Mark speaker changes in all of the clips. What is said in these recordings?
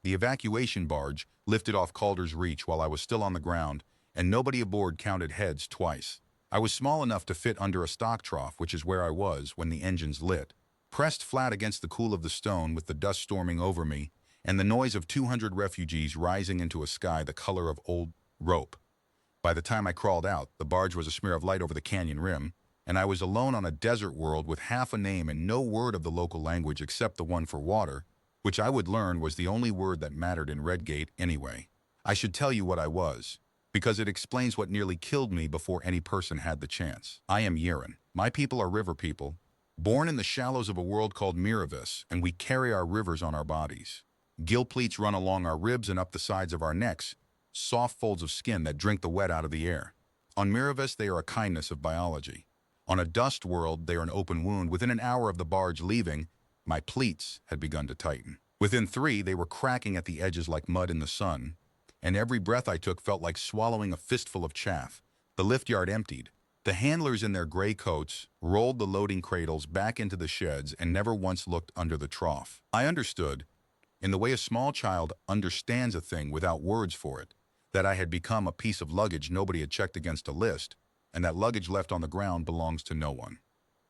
Speaker 1: The evacuation barge lifted off Calder's Reach while I was still on the ground, and nobody aboard counted heads twice. I was small enough to fit under a stock trough, which is where I was when the engines lit. Pressed flat against the cool of the stone with the dust storming over me, and the noise of 200 refugees rising into a sky the color of old rope. By the time I crawled out, the barge was a smear of light over the canyon rim, and I was alone on a desert world with half a name and no word of the local language except the one for water, which I would learn was the only word that mattered in Redgate anyway. I should tell you what I was, because it explains what nearly killed me before any person had the chance. I am Yeren. My people are river people, born in the shallows of a world called Miravis, and we carry our rivers on our bodies. Gill pleats run along our ribs and up the sides of our necks, soft folds of skin that drink the wet out of the air. On Miravis, they are a kindness of biology. On a dust world, they are an open wound. Within an hour of the barge leaving, my pleats had begun to tighten. Within 3, they were cracking at the edges like mud in the sun, and every breath I took felt like swallowing a fistful of chaff. The lift yard emptied. The handlers in their gray coats rolled the loading cradles back into the sheds and never once looked under the trough. I understood, in the way a small child understands a thing without words for it, that I had become a piece of luggage nobody had checked against a list, and that luggage left on the ground belongs to no one.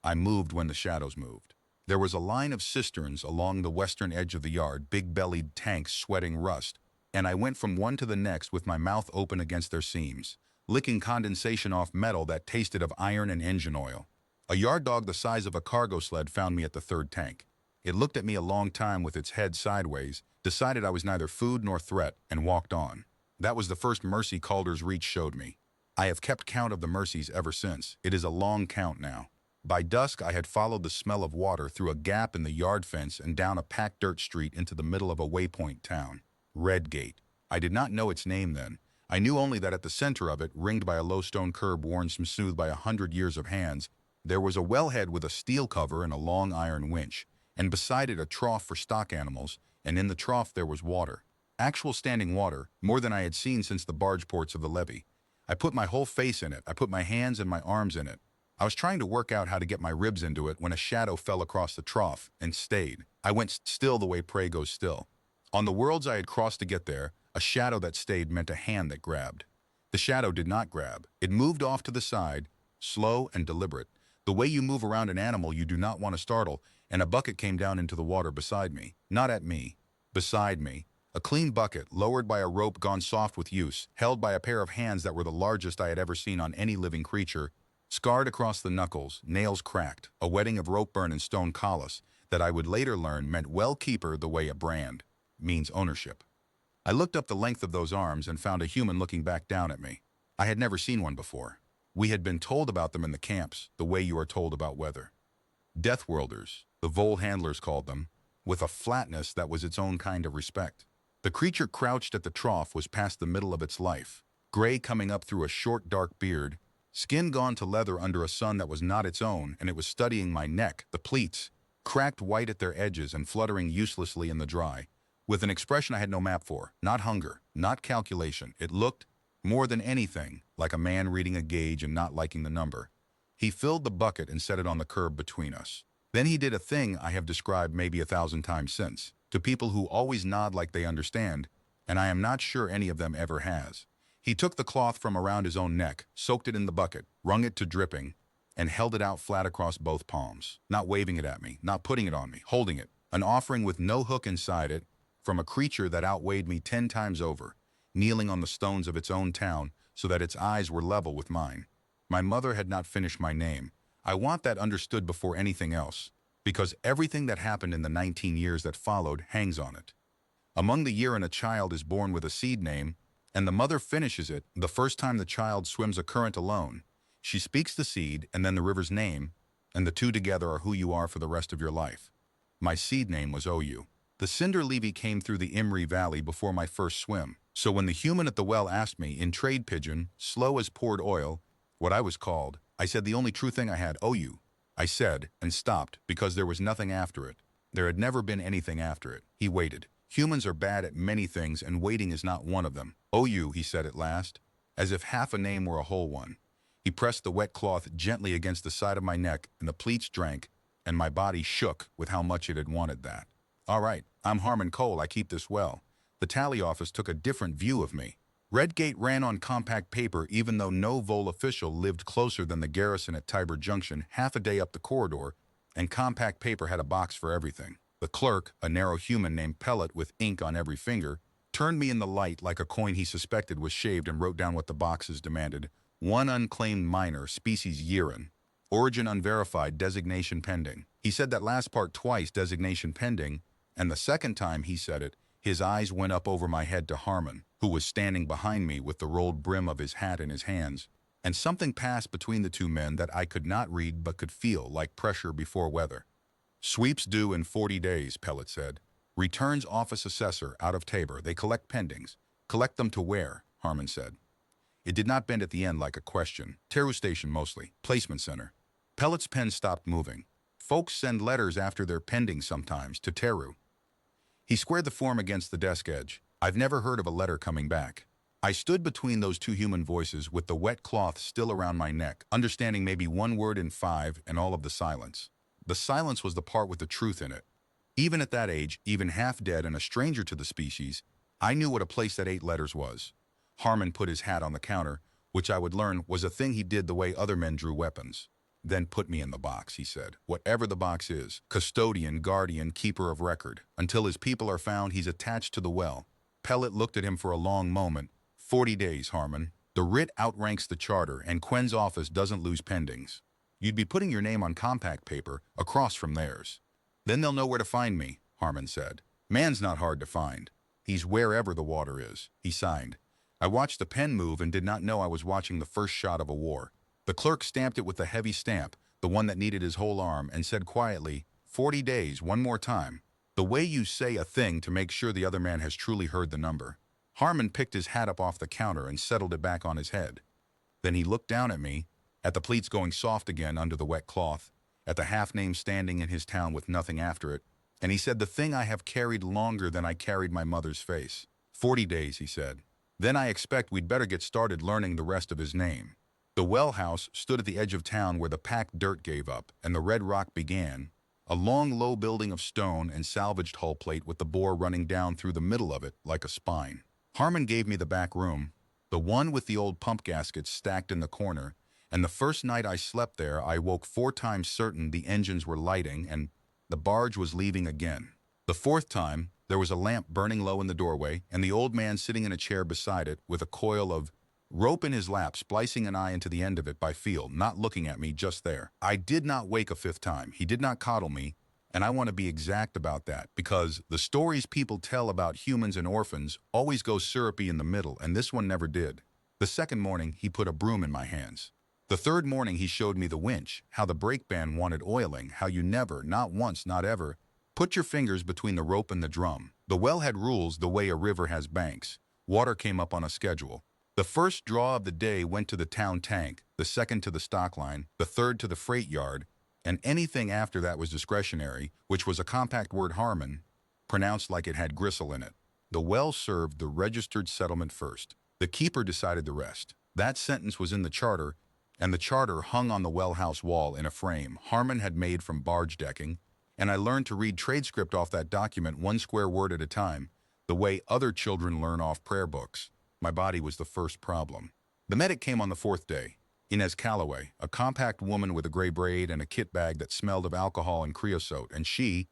Speaker 1: I moved when the shadows moved. There was a line of cisterns along the western edge of the yard, big-bellied tanks sweating rust, and I went from one to the next with my mouth open against their seams, licking condensation off metal that tasted of iron and engine oil. A yard dog the size of a cargo sled found me at the 3rd tank. It looked at me a long time with its head sideways, decided I was neither food nor threat, and walked on. That was the first mercy Calder's Reach showed me. I have kept count of the mercies ever since. It is a long count now. By dusk, I had followed the smell of water through a gap in the yard fence and down a packed dirt street into the middle of a waypoint town. Redgate. I did not know its name then. I knew only that at the center of it, ringed by a low stone curb worn smooth by 100 years of hands, there was a wellhead with a steel cover and a long iron winch, and beside it a trough for stock animals, and in the trough there was water. Actual standing water, more than I had seen since the barge ports of the levee. I put my whole face in it. I put my hands and my arms in it. I was trying to work out how to get my ribs into it when a shadow fell across the trough and stayed. I went still the way prey goes still. On the worlds I had crossed to get there, a shadow that stayed meant a hand that grabbed. The shadow did not grab. It moved off to the side, slow and deliberate, the way you move around an animal you do not want to startle, and a bucket came down into the water beside me. Not at me. Beside me. A clean bucket, lowered by a rope gone soft with use, held by a pair of hands that were the largest I had ever seen on any living creature, scarred across the knuckles, nails cracked, a wedding of rope burn and stone collis that I would later learn meant well keeper the way a brand means ownership. I looked up the length of those arms and found a human looking back down at me. I had never seen one before. We had been told about them in the camps, the way you are told about weather. Deathworlders, the vole handlers called them, with a flatness that was its own kind of respect. The creature crouched at the trough was past the middle of its life, gray coming up through a short dark beard, skin gone to leather under a sun that was not its own, and it was studying my neck, the pleats, cracked white at their edges and fluttering uselessly in the dry, with an expression I had no map for, not hunger, not calculation. It looked, more than anything, like a man reading a gauge and not liking the number. He filled the bucket and set it on the curb between us. Then he did a thing I have described maybe 1,000 times since, to people who always nod like they understand, and I am not sure any of them ever has. He took the cloth from around his own neck, soaked it in the bucket, wrung it to dripping, and held it out flat across both palms, not waving it at me, not putting it on me, holding it, an offering with no hook inside it, from a creature that outweighed me 10 times over, kneeling on the stones of its own town so that its eyes were level with mine. My mother had not finished my name. I want that understood before anything else, because everything that happened in the 19 years that followed hangs on it. Among the year a child is born with a seed name, and the mother finishes it the first time the child swims a current alone. She speaks the seed and then the river's name, and the two together are who you are for the rest of your life. My seed name was OU. The cinder levee came through the Imri Valley before my first swim, so when the human at the well asked me, in trade pigeon, slow as poured oil, what I was called, I said the only true thing I had, OU. I said, and stopped, because there was nothing after it. There had never been anything after it. He waited. Humans are bad at many things, and waiting is not one of them. OU, he said at last, as if half a name were a whole one. He pressed the wet cloth gently against the side of my neck, and the pleats drank, and my body shook with how much it had wanted that. All right, I'm Harmon Cole, I keep this well. The tally office took a different view of me. Redgate ran on compact paper even though no Vol official lived closer than the garrison at Tiber Junction half a day up the corridor, and compact paper had a box for everything. The clerk, a narrow human named Pellet with ink on every finger, turned me in the light like a coin he suspected was shaved and wrote down what the boxes demanded. One unclaimed minor, species Yiran. Origin unverified, designation pending. He said that last part twice, designation pending, and the second time he said it, his eyes went up over my head to Harmon, who was standing behind me with the rolled brim of his hat in his hands, and something passed between the two men that I could not read but could feel, like pressure before weather. Sweeps due in 40 days, Pellet said. Returns office assessor out of Tabor. They collect pendings. Collect them to where? Harmon said. It did not bend at the end like a question. Teru Station mostly. Placement center. Pellet's pen stopped moving. Folks send letters after their pending sometimes to Teru. He squared the form against the desk edge. I've never heard of a letter coming back. I stood between those two human voices with the wet cloth still around my neck, understanding maybe one word in 5 and all of the silence. The silence was the part with the truth in it. Even at that age, even half dead and a stranger to the species, I knew what a place that 8 letters was. Harmon put his hat on the counter, which I would learn was a thing he did the way other men drew weapons. Then put me in the box, he said. Whatever the box is, custodian, guardian, keeper of record. Until his people are found, he's attached to the well. Pellet looked at him for a long moment. 40 days, Harmon. The writ outranks the charter, and Quen's office doesn't lose pendings. You'd be putting your name on compact paper, across from theirs. Then they'll know where to find me, Harmon said. Man's not hard to find. He's wherever the water is, he signed. I watched the pen move and did not know I was watching the first shot of a war. The clerk stamped it with the heavy stamp, the one that needed his whole arm, and said quietly, 40 days, one more time. The way you say a thing to make sure the other man has truly heard the number. Harmon picked his hat up off the counter and settled it back on his head. Then he looked down at me, at the pleats going soft again under the wet cloth, at the half-name standing in his town with nothing after it, and he said the thing I have carried longer than I carried my mother's face. 40 days, he said. Then I expect we'd better get started learning the rest of his name. The well house stood at the edge of town where the packed dirt gave up, and the red rock began, a long, low building of stone and salvaged hull plate with the bore running down through the middle of it like a spine. Harmon gave me the back room, the one with the old pump gaskets stacked in the corner, and the first night I slept there, I woke 4 times certain the engines were lighting and the barge was leaving again. The 4th time, there was a lamp burning low in the doorway, and the old man sitting in a chair beside it with a coil of rope in his lap, splicing an eye into the end of it by feel, not looking at me, just there. I did not wake a 5th time. He did not coddle me, and I want to be exact about that, because the stories people tell about humans and orphans always go syrupy in the middle, and this one never did. The 2nd morning, he put a broom in my hands. The 3rd morning, he showed me the winch, how the brake band wanted oiling, how you never, not once, not ever, put your fingers between the rope and the drum. The well had rules the way a river has banks. Water came up on a schedule. The first draw of the day went to the town tank, the second to the stock line, the third to the freight yard, and anything after that was discretionary, which was a compact word Harmon, pronounced like it had gristle in it. The well served the registered settlement first. The keeper decided the rest. That sentence was in the charter, and the charter hung on the well house wall in a frame Harmon had made from barge decking, and I learned to read trade script off that document 1 square word at a time, the way other children learn off prayer books. My body was the first problem. The medic came on the 4th day. Inez Calloway, a compact woman with a gray braid and a kit bag that smelled of alcohol and creosote, and she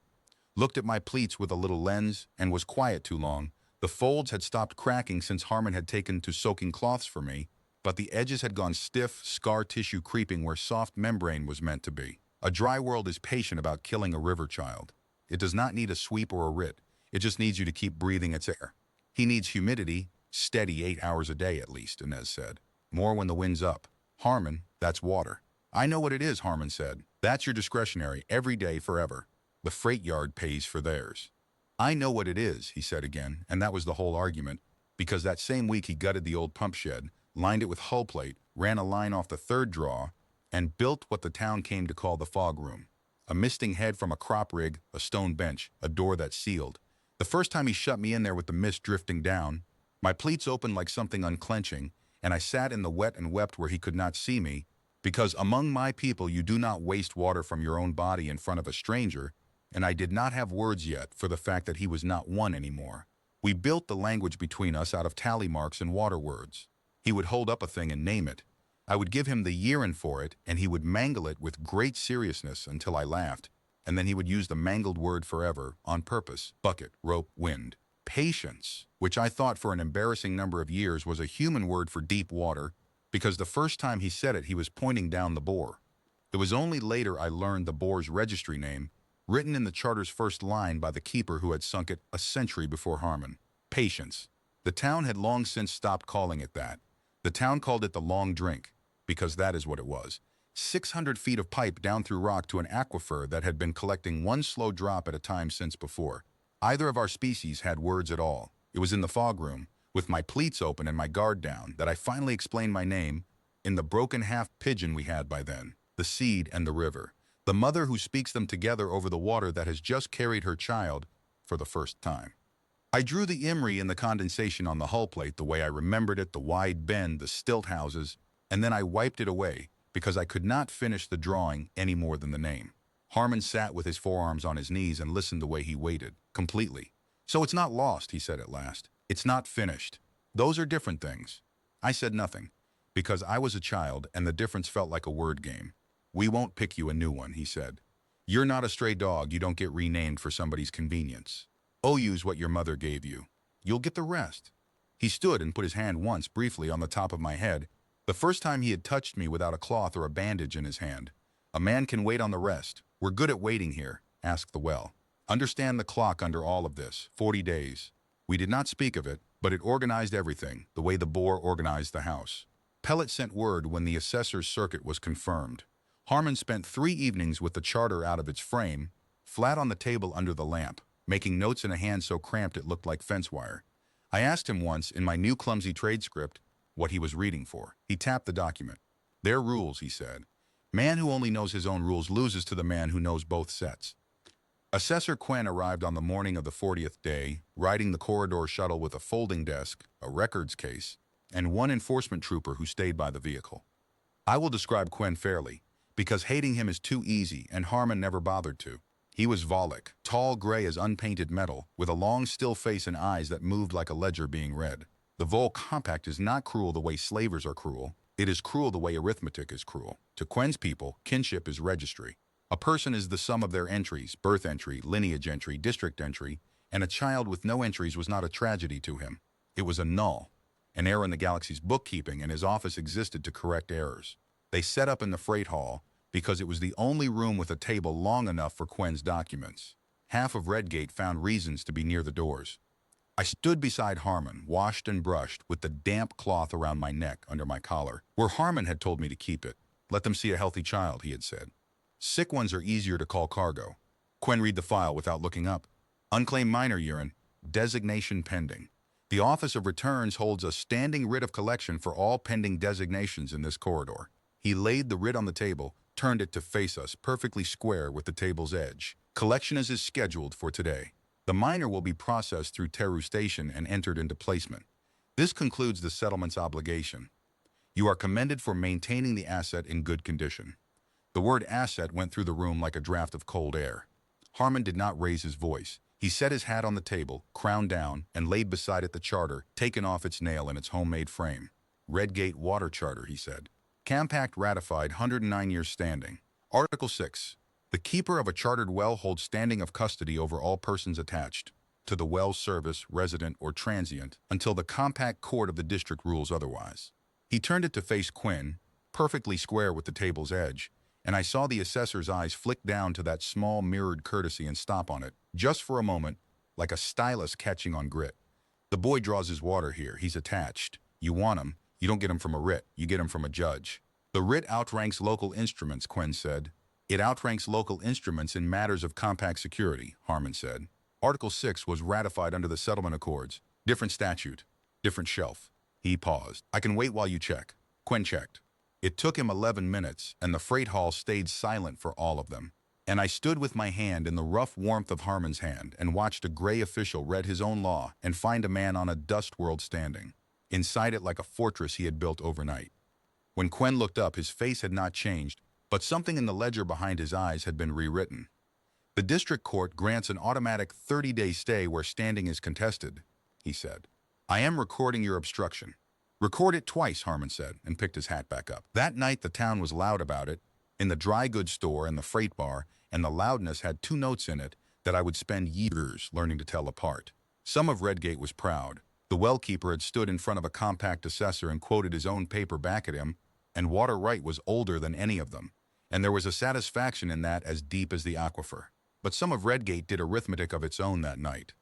Speaker 1: looked at my pleats with a little lens and was quiet too long. The folds had stopped cracking since Harmon had taken to soaking cloths for me, but the edges had gone stiff, scar tissue creeping where soft membrane was meant to be. A dry world is patient about killing a river child. It does not need a sweep or a writ. It just needs you to keep breathing its air. He needs humidity, steady 8 hours a day at least, Inez said. More when the wind's up. Harmon, that's water. I know what it is, Harmon said. That's your discretionary, every day, forever. The freight yard pays for theirs. I know what it is, he said again, and that was the whole argument, because that same week he gutted the old pump shed, lined it with hull plate, ran a line off the 3rd draw, and built what the town came to call the fog room. A misting head from a crop rig, a stone bench, a door that sealed. The first time he shut me in there with the mist drifting down, my pleats opened like something unclenching, and I sat in the wet and wept where he could not see me, because among my people you do not waste water from your own body in front of a stranger, and I did not have words yet for the fact that he was not one anymore. We built the language between us out of tally marks and water words. He would hold up a thing and name it. I would give him the year-in for it, and he would mangle it with great seriousness until I laughed, and then he would use the mangled word forever, on purpose: bucket, rope, wind. Patience, which I thought for an embarrassing number of years was a human word for deep water, because the first time he said it he was pointing down the bore. It was only later I learned the bore's registry name, written in the charter's first line by the keeper who had sunk it a century before Harmon. Patience. The town had long since stopped calling it that. The town called it the Long Drink, because that is what it was. 600 feet of pipe down through rock to an aquifer that had been collecting one slow drop at a time since before. Either of our species had words at all. It was in the fog room, with my pleats open and my guard down, that I finally explained my name in the broken half-pidgin we had by then. The seed and the river. The mother who speaks them together over the water that has just carried her child for the first time. I drew the Imri in the condensation on the hull plate the way I remembered it, the wide bend, the stilt houses, and then I wiped it away because I could not finish the drawing any more than the name. Harmon sat with his forearms on his knees and listened the way he waited, completely. So it's not lost, he said at last. It's not finished. Those are different things. I said nothing, because I was a child and the difference felt like a word game. We won't pick you a new one, he said. You're not a stray dog, you don't get renamed for somebody's convenience. Use what your mother gave you. You'll get the rest. He stood and put his hand once, briefly, on the top of my head, the first time he had touched me without a cloth or a bandage in his hand. A man can wait on the rest. We're good at waiting here, asked the well. Understand the clock under all of this, 40 days. We did not speak of it, but it organized everything, the way the bore organized the house. Pellet sent word when the assessor's circuit was confirmed. Harmon spent 3 evenings with the charter out of its frame, flat on the table under the lamp, making notes in a hand so cramped it looked like fence wire. I asked him once, in my new clumsy trade script, what he was reading for. He tapped the document. Their rules, he said. Man who only knows his own rules loses to the man who knows both sets. Assessor Quinn arrived on the morning of the 40th day, riding the corridor shuttle with a folding desk, a records case, and one enforcement trooper who stayed by the vehicle. I will describe Quinn fairly, because hating him is too easy and Harmon never bothered to. He was Volek, tall, gray as unpainted metal, with a long, still face and eyes that moved like a ledger being read. The Vol Compact is not cruel the way slavers are cruel. It is cruel the way arithmetic is cruel. To Quinn's people, kinship is registry. A person is the sum of their entries: birth entry, lineage entry, district entry, and a child with no entries was not a tragedy to him. It was a null, an error in the galaxy's bookkeeping, and his office existed to correct errors. They set up in the freight hall, because it was the only room with a table long enough for Quinn's documents. Half of Redgate found reasons to be near the doors. I stood beside Harmon, washed and brushed, with the damp cloth around my neck under my collar, where Harmon had told me to keep it. Let them see a healthy child, he had said. Sick ones are easier to call cargo. Quinn read the file without looking up. Unclaimed minor urine, designation pending. The Office of Returns holds a standing writ of collection for all pending designations in this corridor. He laid the writ on the table, turned it to face us, perfectly square with the table's edge. Collection is scheduled for today. The minor will be processed through Teru Station and entered into placement. This concludes the settlement's obligation. You are commended for maintaining the asset in good condition. The word asset went through the room like a draft of cold air. Harmon did not raise his voice. He set his hat on the table, crown down, and laid beside it the charter, taken off its nail in its homemade frame. Redgate Water Charter, he said. Compact ratified, 109 years standing. Article 6. The keeper of a chartered well holds standing of custody over all persons attached to the well's service, resident or transient, until the compact court of the district rules otherwise. He turned it to face Quinn, perfectly square with the table's edge, and I saw the assessor's eyes flick down to that small mirrored courtesy and stop on it, just for a moment, like a stylus catching on grit. The boy draws his water here. He's attached. You want him. You don't get him from a writ, you get him from a judge. The writ outranks local instruments, Quinn said. It outranks local instruments in matters of compact security, Harmon said. Article 6 was ratified under the settlement accords. Different statute, different shelf. He paused. I can wait while you check. Quinn checked. It took him 11 minutes, and the freight hall stayed silent for all of them. And I stood with my hand in the rough warmth of Harmon's hand and watched a gray official read his own law and find a man on a dust world standing. Inside it like a fortress he had built overnight. When Quinn looked up, his face had not changed, but something in the ledger behind his eyes had been rewritten. The district court grants an automatic 30-day stay where standing is contested. he said. I am recording your obstruction. Record it twice, Harmon said, and picked his hat back up. That night the town was loud about it, in the dry goods store and the freight bar, and the loudness had two notes in it that I would spend years learning to tell apart. Some of Redgate was proud. The well-keeper had stood in front of a compact assessor and quoted his own paper back at him, and Water Right was older than any of them, and there was a satisfaction in that as deep as the aquifer. But some of Redgate did arithmetic of its own that night.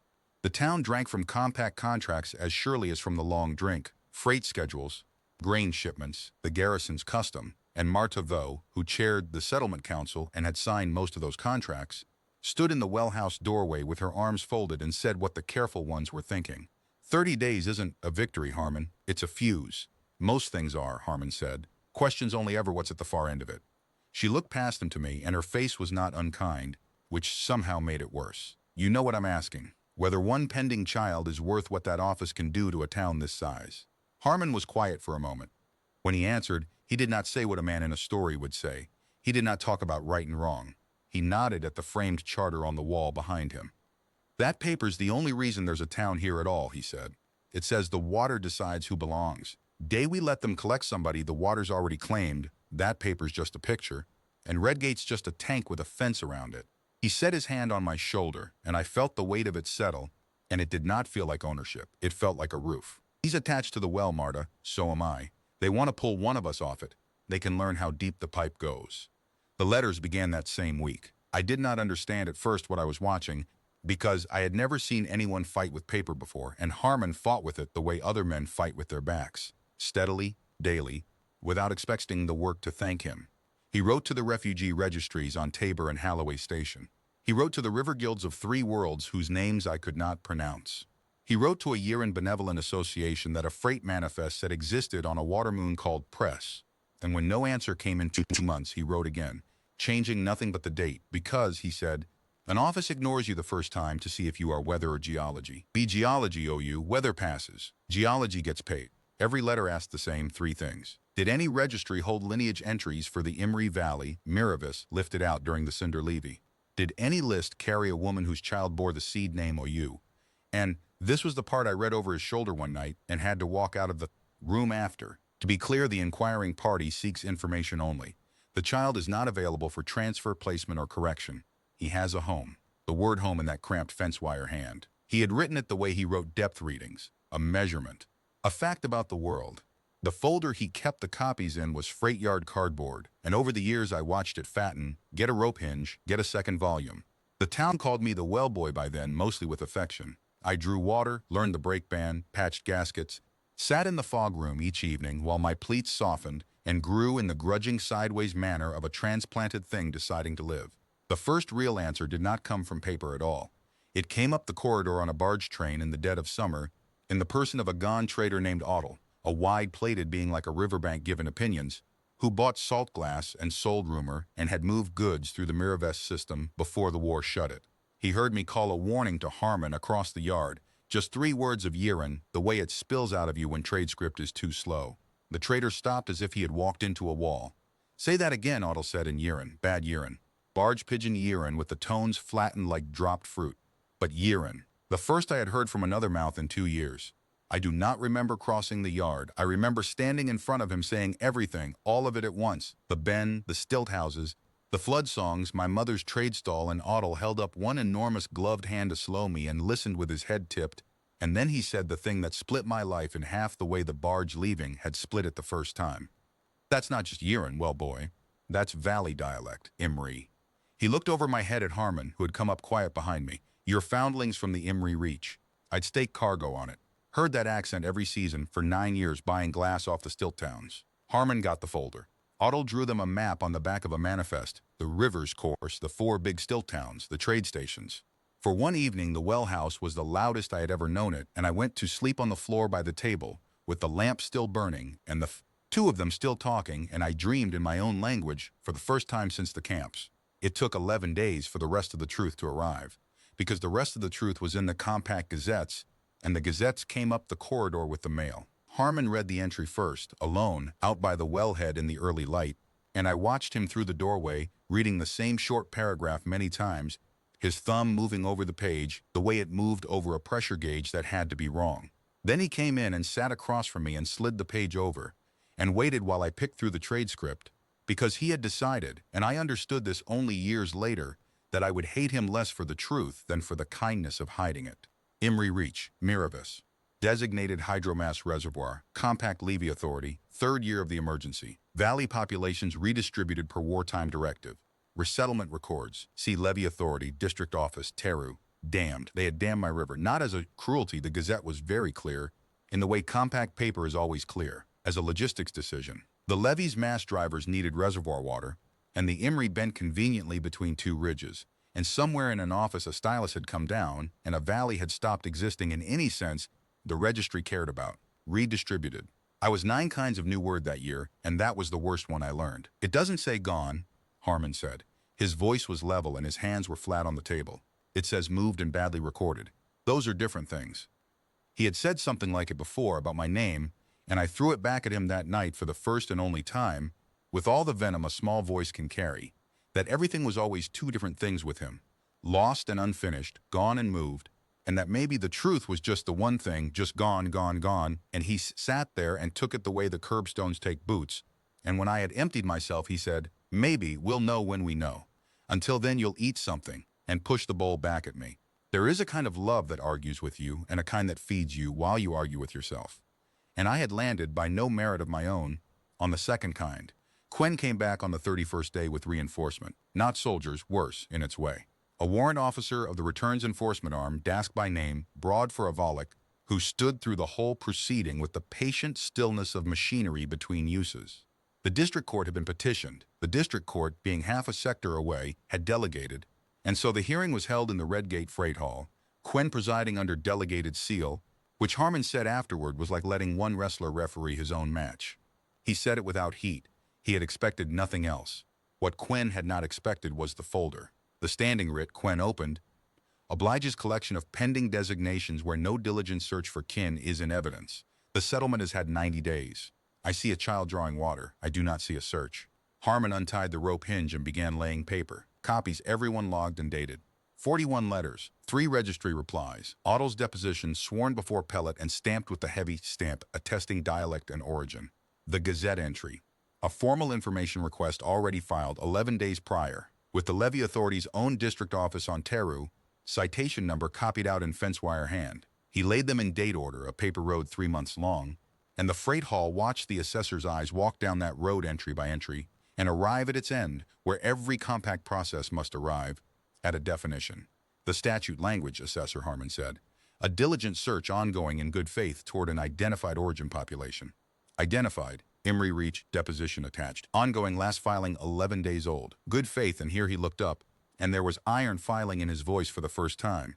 Speaker 1: The town drank from compact contracts as surely as from the long drink, freight schedules, grain shipments, the garrison's custom, and Martha Vo, who chaired the settlement council and had signed most of those contracts, stood in the well-house doorway with her arms folded and said what the careful ones were thinking. 30 days isn't a victory, Harmon. It's a fuse. Most things are, Harmon said. Question's only ever what's at the far end of it. She looked past him to me, and her face was not unkind, which somehow made it worse. You know what I'm asking. Whether one pending child is worth what that office can do to a town this size. Harmon was quiet for a moment. When he answered, he did not say what a man in a story would say. He did not talk about right and wrong. He nodded at the framed charter on the wall behind him. That paper's the only reason there's a town here at all, he said. It says the water decides who belongs. Day we let them collect somebody, the water's already claimed. That paper's just a picture, and Redgate's just a tank with a fence around it. He set his hand on my shoulder, and I felt the weight of it settle, and it did not feel like ownership. It felt like a roof. He's attached to the well, Marta. So am I. They want to pull one of us off it. They can learn how deep the pipe goes. The letters began that same week. I did not understand at first what I was watching, because I had never seen anyone fight with paper before, and Harmon fought with it the way other men fight with their backs, steadily, daily, without expecting the work to thank him. He wrote to the refugee registries on Tabor and Halloway Station. He wrote to the river guilds of 3 worlds whose names I could not pronounce. He wrote to a year-end benevolent association that a freight manifest that existed on a water moon called Press. And when no answer came in 2 months, he wrote again, changing nothing but the date, because, he said, an office ignores you the first time to see if you are weather or geology. Be geology, OU, weather passes. Geology gets paid. Every letter asked the same 3 things. Did any registry hold lineage entries for the Imri Valley, Miravis, lifted out during the Cinder Levy? Did any list carry a woman whose child bore the seed name OU? And this was the part I read over his shoulder one night and had to walk out of the room after. To be clear, the inquiring party seeks information only. The child is not available for transfer, placement, or correction. He has a home. The word home in that cramped fence wire hand. He had written it the way he wrote depth readings, a measurement, a fact about the world. The folder he kept the copies in was freight yard cardboard, and over the years I watched it fatten, get a rope hinge, get a second volume. The town called me the well boy by then, mostly with affection. I drew water, learned the brake band, patched gaskets, sat in the fog room each evening while my pleats softened and grew in the grudging sideways manner of a transplanted thing deciding to live. The first real answer did not come from paper at all. It came up the corridor on a barge train in the dead of summer in the person of a gone trader named Otto, a wide-plated being like a riverbank given opinions, who bought salt glass and sold rumor and had moved goods through the Miraves system before the war shut it. He heard me call a warning to Harmon across the yard, just 3 words of Yiran, the way it spills out of you when trade script is too slow. The trader stopped as if he had walked into a wall. Say that again, Otto said in Yiran, bad Yiran. Barge pigeon Yiran with the tones flattened like dropped fruit. But Yiran, the first I had heard from another mouth in 2 years. I do not remember crossing the yard. I remember standing in front of him saying everything, all of it at once. The Ben, the stilt houses, the flood songs, my mother's trade stall, and Otto held up one enormous gloved hand to slow me and listened with his head tipped, and then he said the thing that split my life in half the way the barge leaving had split it the first time. That's not just Yiran, well boy. That's valley dialect, Imri. He looked over my head at Harmon, who had come up quiet behind me. Your foundlings from the Imri Reach. I'd stake cargo on it. Heard that accent every season for 9 years buying glass off the stilt towns. Harmon got the folder. Otto drew them a map on the back of a manifest, the rivers course, the 4 big stilt towns, the trade stations. For one evening, the well house was the loudest I had ever known it, and I went to sleep on the floor by the table, with the lamp still burning, and the 2 of them still talking, and I dreamed in my own language for the first time since the camps. It took 11 days for the rest of the truth to arrive, because the rest of the truth was in the compact gazettes, and the gazettes came up the corridor with the mail. Harmon read the entry first, alone, out by the wellhead in the early light, and I watched him through the doorway, reading the same short paragraph many times, his thumb moving over the page the way it moved over a pressure gauge that had to be wrong. Then he came in and sat across from me and slid the page over, and waited while I picked through the trade script, because he had decided, and I understood this only years later, that I would hate him less for the truth than for the kindness of hiding it. Imri Reach, Miravis. Designated Hydromass Reservoir, Compact Levy Authority, third year of the emergency. Valley populations redistributed per wartime directive. Resettlement records. See Levy Authority, District Office, Teru. Damned. They had damned my river. Not as a cruelty, the Gazette was very clear, in the way compact paper is always clear, as a logistics decision. The levee's mass drivers needed reservoir water, and the Imri bent conveniently between two ridges, and somewhere in an office a stylus had come down, and a valley had stopped existing in any sense the registry cared about. Redistributed. I was 9 kinds of new word that year, and that was the worst one I learned. It doesn't say gone, Harmon said. His voice was level and his hands were flat on the table. It says moved and badly recorded. Those are different things. He had said something like it before about my name, and I threw it back at him that night for the first and only time, with all the venom a small voice can carry, that everything was always 2 different things with him, lost and unfinished, gone and moved, and that maybe the truth was just the one thing, just gone, gone, gone, and he sat there and took it the way the curbstones take boots, and when I had emptied myself, he said, maybe we'll know when we know. Until then you'll eat something, and push the bowl back at me. There is a kind of love that argues with you, and a kind that feeds you while you argue with yourself. And I had landed, by no merit of my own, on the second kind. Quen came back on the 31st day with reinforcement. Not soldiers, worse, in its way. A warrant officer of the Returns Enforcement Arm, Dask by name, broad for a Volok, who stood through the whole proceeding with the patient stillness of machinery between uses. The district court had been petitioned. The district court, being half a sector away, had delegated, and so the hearing was held in the Redgate Freight Hall, Quen presiding under delegated seal, which Harmon said afterward was like letting one wrestler referee his own match. He said it without heat. He had expected nothing else. What Quen had not expected was the folder. The standing writ Quen opened obliges collection of pending designations where no diligent search for kin is in evidence. The settlement has had 90 days. I see a child drawing water. I do not see a search. Harmon untied the rope hinge and began laying paper. Copies everyone logged and dated. 41 letters, 3 registry replies, Otto's deposition sworn before Pellet and stamped with the heavy stamp attesting dialect and origin. The Gazette entry. A formal information request already filed 11 days prior, with the Levy Authority's own district office on Teru, citation number copied out in fence wire hand. He laid them in date order, a paper road 3 months long, and the freight hall watched the assessor's eyes walk down that road entry by entry and arrive at its end, where every compact process must arrive, at a definition. The statute language, Assessor Harmon said. A diligent search ongoing in good faith toward an identified origin population. Identified, Imri Reach, deposition attached. Ongoing, last filing 11 days old. Good faith, and here he looked up, and there was iron filing in his voice for the first time.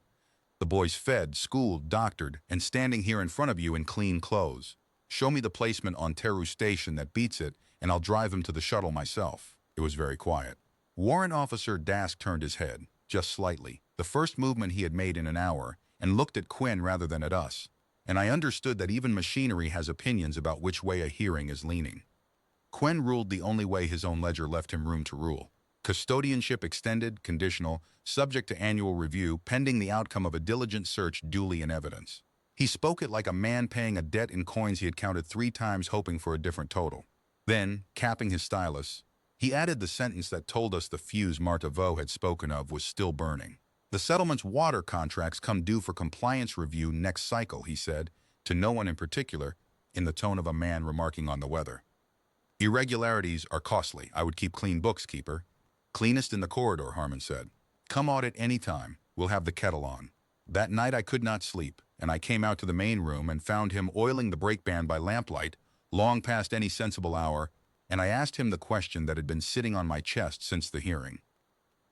Speaker 1: The boy's fed, schooled, doctored, and standing here in front of you in clean clothes. Show me the placement on Teru Station that beats it, and I'll drive him to the shuttle myself. It was very quiet. Warrant Officer Dask turned his head, just slightly, the first movement he had made in an hour, and looked at Quen rather than at us. And I understood that even machinery has opinions about which way a hearing is leaning. Quen ruled the only way his own ledger left him room to rule. Custodianship extended, conditional, subject to annual review, pending the outcome of a diligent search duly in evidence. He spoke it like a man paying a debt in coins he had counted 3 times hoping for a different total. Then, capping his stylus, he added the sentence that told us the fuse Martha Vaux had spoken of was still burning. The settlement's water contracts come due for compliance review next cycle, he said, to no one in particular, in the tone of a man remarking on the weather. Irregularities are costly. I would keep clean books, keeper. Cleanest in the corridor, Harmon said. Come audit any time. We'll have the kettle on. That night I could not sleep, and I came out to the main room and found him oiling the brake band by lamplight, long past any sensible hour, and I asked him the question that had been sitting on my chest since the hearing.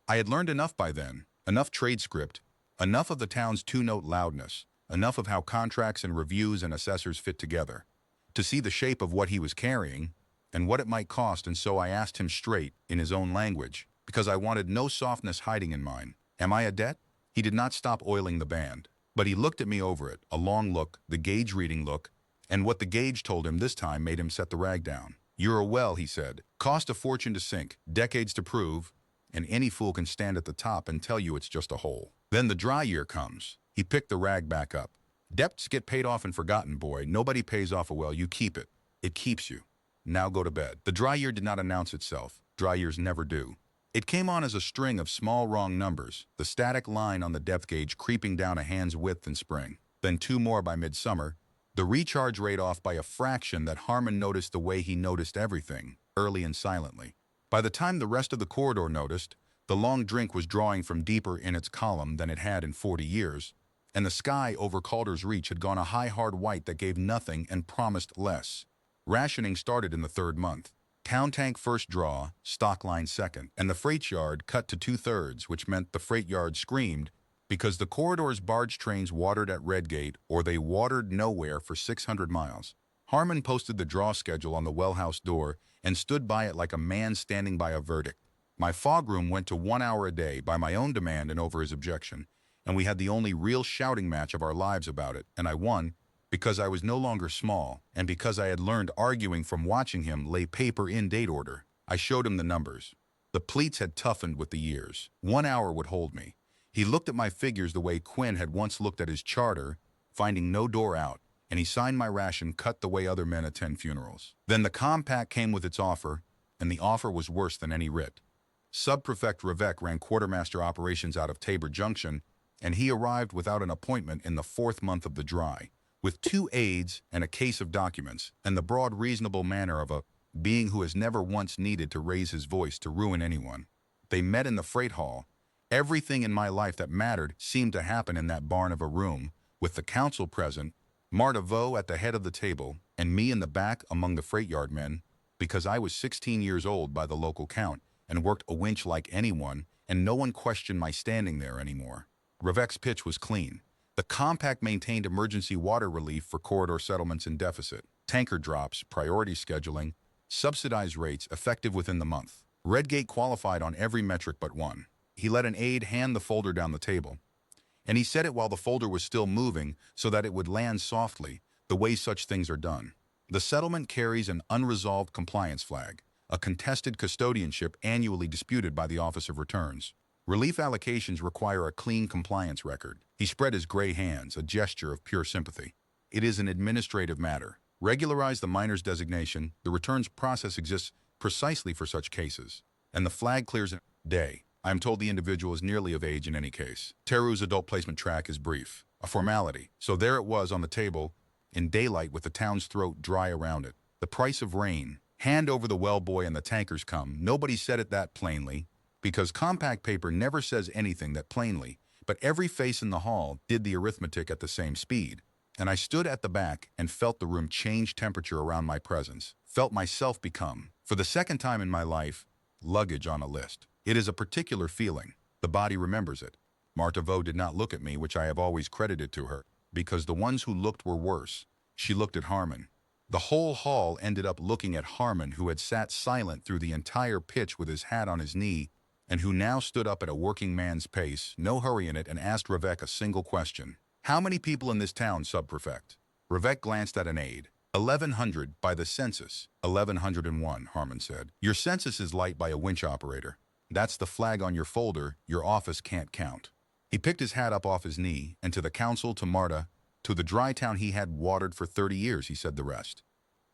Speaker 1: I had learned enough by then, enough trade script, enough of the town's 2-note loudness, enough of how contracts and reviews and assessors fit together, to see the shape of what he was carrying and what it might cost, and so I asked him straight, in his own language, because I wanted no softness hiding in mine. Am I a debt? He did not stop oiling the band, but he looked at me over it, a long look, the gauge reading look, and what the gauge told him this time made him set the rag down. You're a well, he said. Cost a fortune to sink, decades to prove, and any fool can stand at the top and tell you it's just a hole. Then the dry year comes. He picked the rag back up. Debts get paid off and forgotten, boy. Nobody pays off a well. You keep it. It keeps you. Now go to bed. The dry year did not announce itself. Dry years never do. It came on as a string of small wrong numbers, the static line on the depth gauge creeping down a hand's width in spring. Then two more by midsummer. The recharge rate off by a fraction that Harmon noticed the way he noticed everything, early and silently. By the time the rest of the corridor noticed, the long drink was drawing from deeper in its column than it had in 40 years, and the sky over Calder's Reach had gone a high hard white that gave nothing and promised less. Rationing started in the third month. Town tank first draw, stock line second, and the freight yard cut to 2/3, which meant the freight yard screamed because the corridor's barge trains watered at Redgate or they watered nowhere for 600 miles. Harmon posted the draw schedule on the wellhouse door and stood by it like a man standing by a verdict. My fog room went to 1 hour a day by my own demand and over his objection, and we had the only real shouting match of our lives about it, and I won because I was no longer small and because I had learned arguing from watching him lay paper in date order. I showed him the numbers. The pleats had toughened with the years. 1 hour would hold me. He looked at my figures the way Quinn had once looked at his charter, finding no door out, and he signed my ration cut the way other men attend funerals. Then the compact came with its offer, and the offer was worse than any writ. Subprefect Revec ran quartermaster operations out of Tabor Junction, and he arrived without an appointment in the 4th month of the dry, with 2 aides and a case of documents, and the broad reasonable manner of a being who has never once needed to raise his voice to ruin anyone. They met in the freight hall. Everything in my life that mattered seemed to happen in that barn of a room, with the council present, Marta Vaux at the head of the table, and me in the back among the freight yard men, because I was 16 years old by the local count and worked a winch like anyone, and no one questioned my standing there anymore. Revec's pitch was clean. The compact maintained emergency water relief for corridor settlements in deficit, tanker drops, priority scheduling, subsidized rates effective within the month. Redgate qualified on every metric but one. He let an aide hand the folder down the table, and he said it while the folder was still moving so that it would land softly, the way such things are done. The settlement carries an unresolved compliance flag, a contested custodianship annually disputed by the Office of Returns. Relief allocations require a clean compliance record. He spread his gray hands, a gesture of pure sympathy. It is an administrative matter. Regularize the minor's designation. The returns process exists precisely for such cases. And the flag clears in a day. I am told the individual is nearly of age in any case. Teru's adult placement track is brief, a formality. So there it was on the table, in daylight with the town's throat dry around it. The price of rain. Hand over the well boy and the tankers come. Nobody said it that plainly, because compact paper never says anything that plainly, but every face in the hall did the arithmetic at the same speed. And I stood at the back and felt the room change temperature around my presence, felt myself become, for the second time in my life, luggage on a list. It is a particular feeling. The body remembers it. Marta Vaux did not look at me, which I have always credited to her, because the ones who looked were worse. She looked at Harmon. The whole hall ended up looking at Harmon, who had sat silent through the entire pitch with his hat on his knee, and who now stood up at a working man's pace, no hurry in it, and asked Revec a single question. How many people in this town, subprefect? Revec glanced at an aide. 1,100 by the census. 1,101, Harmon said. Your census is light by a winch operator. That's the flag on your folder. Your office can't count. He picked his hat up off his knee, and to the council, to Marta, to the dry town he had watered for 30 years, he said the rest.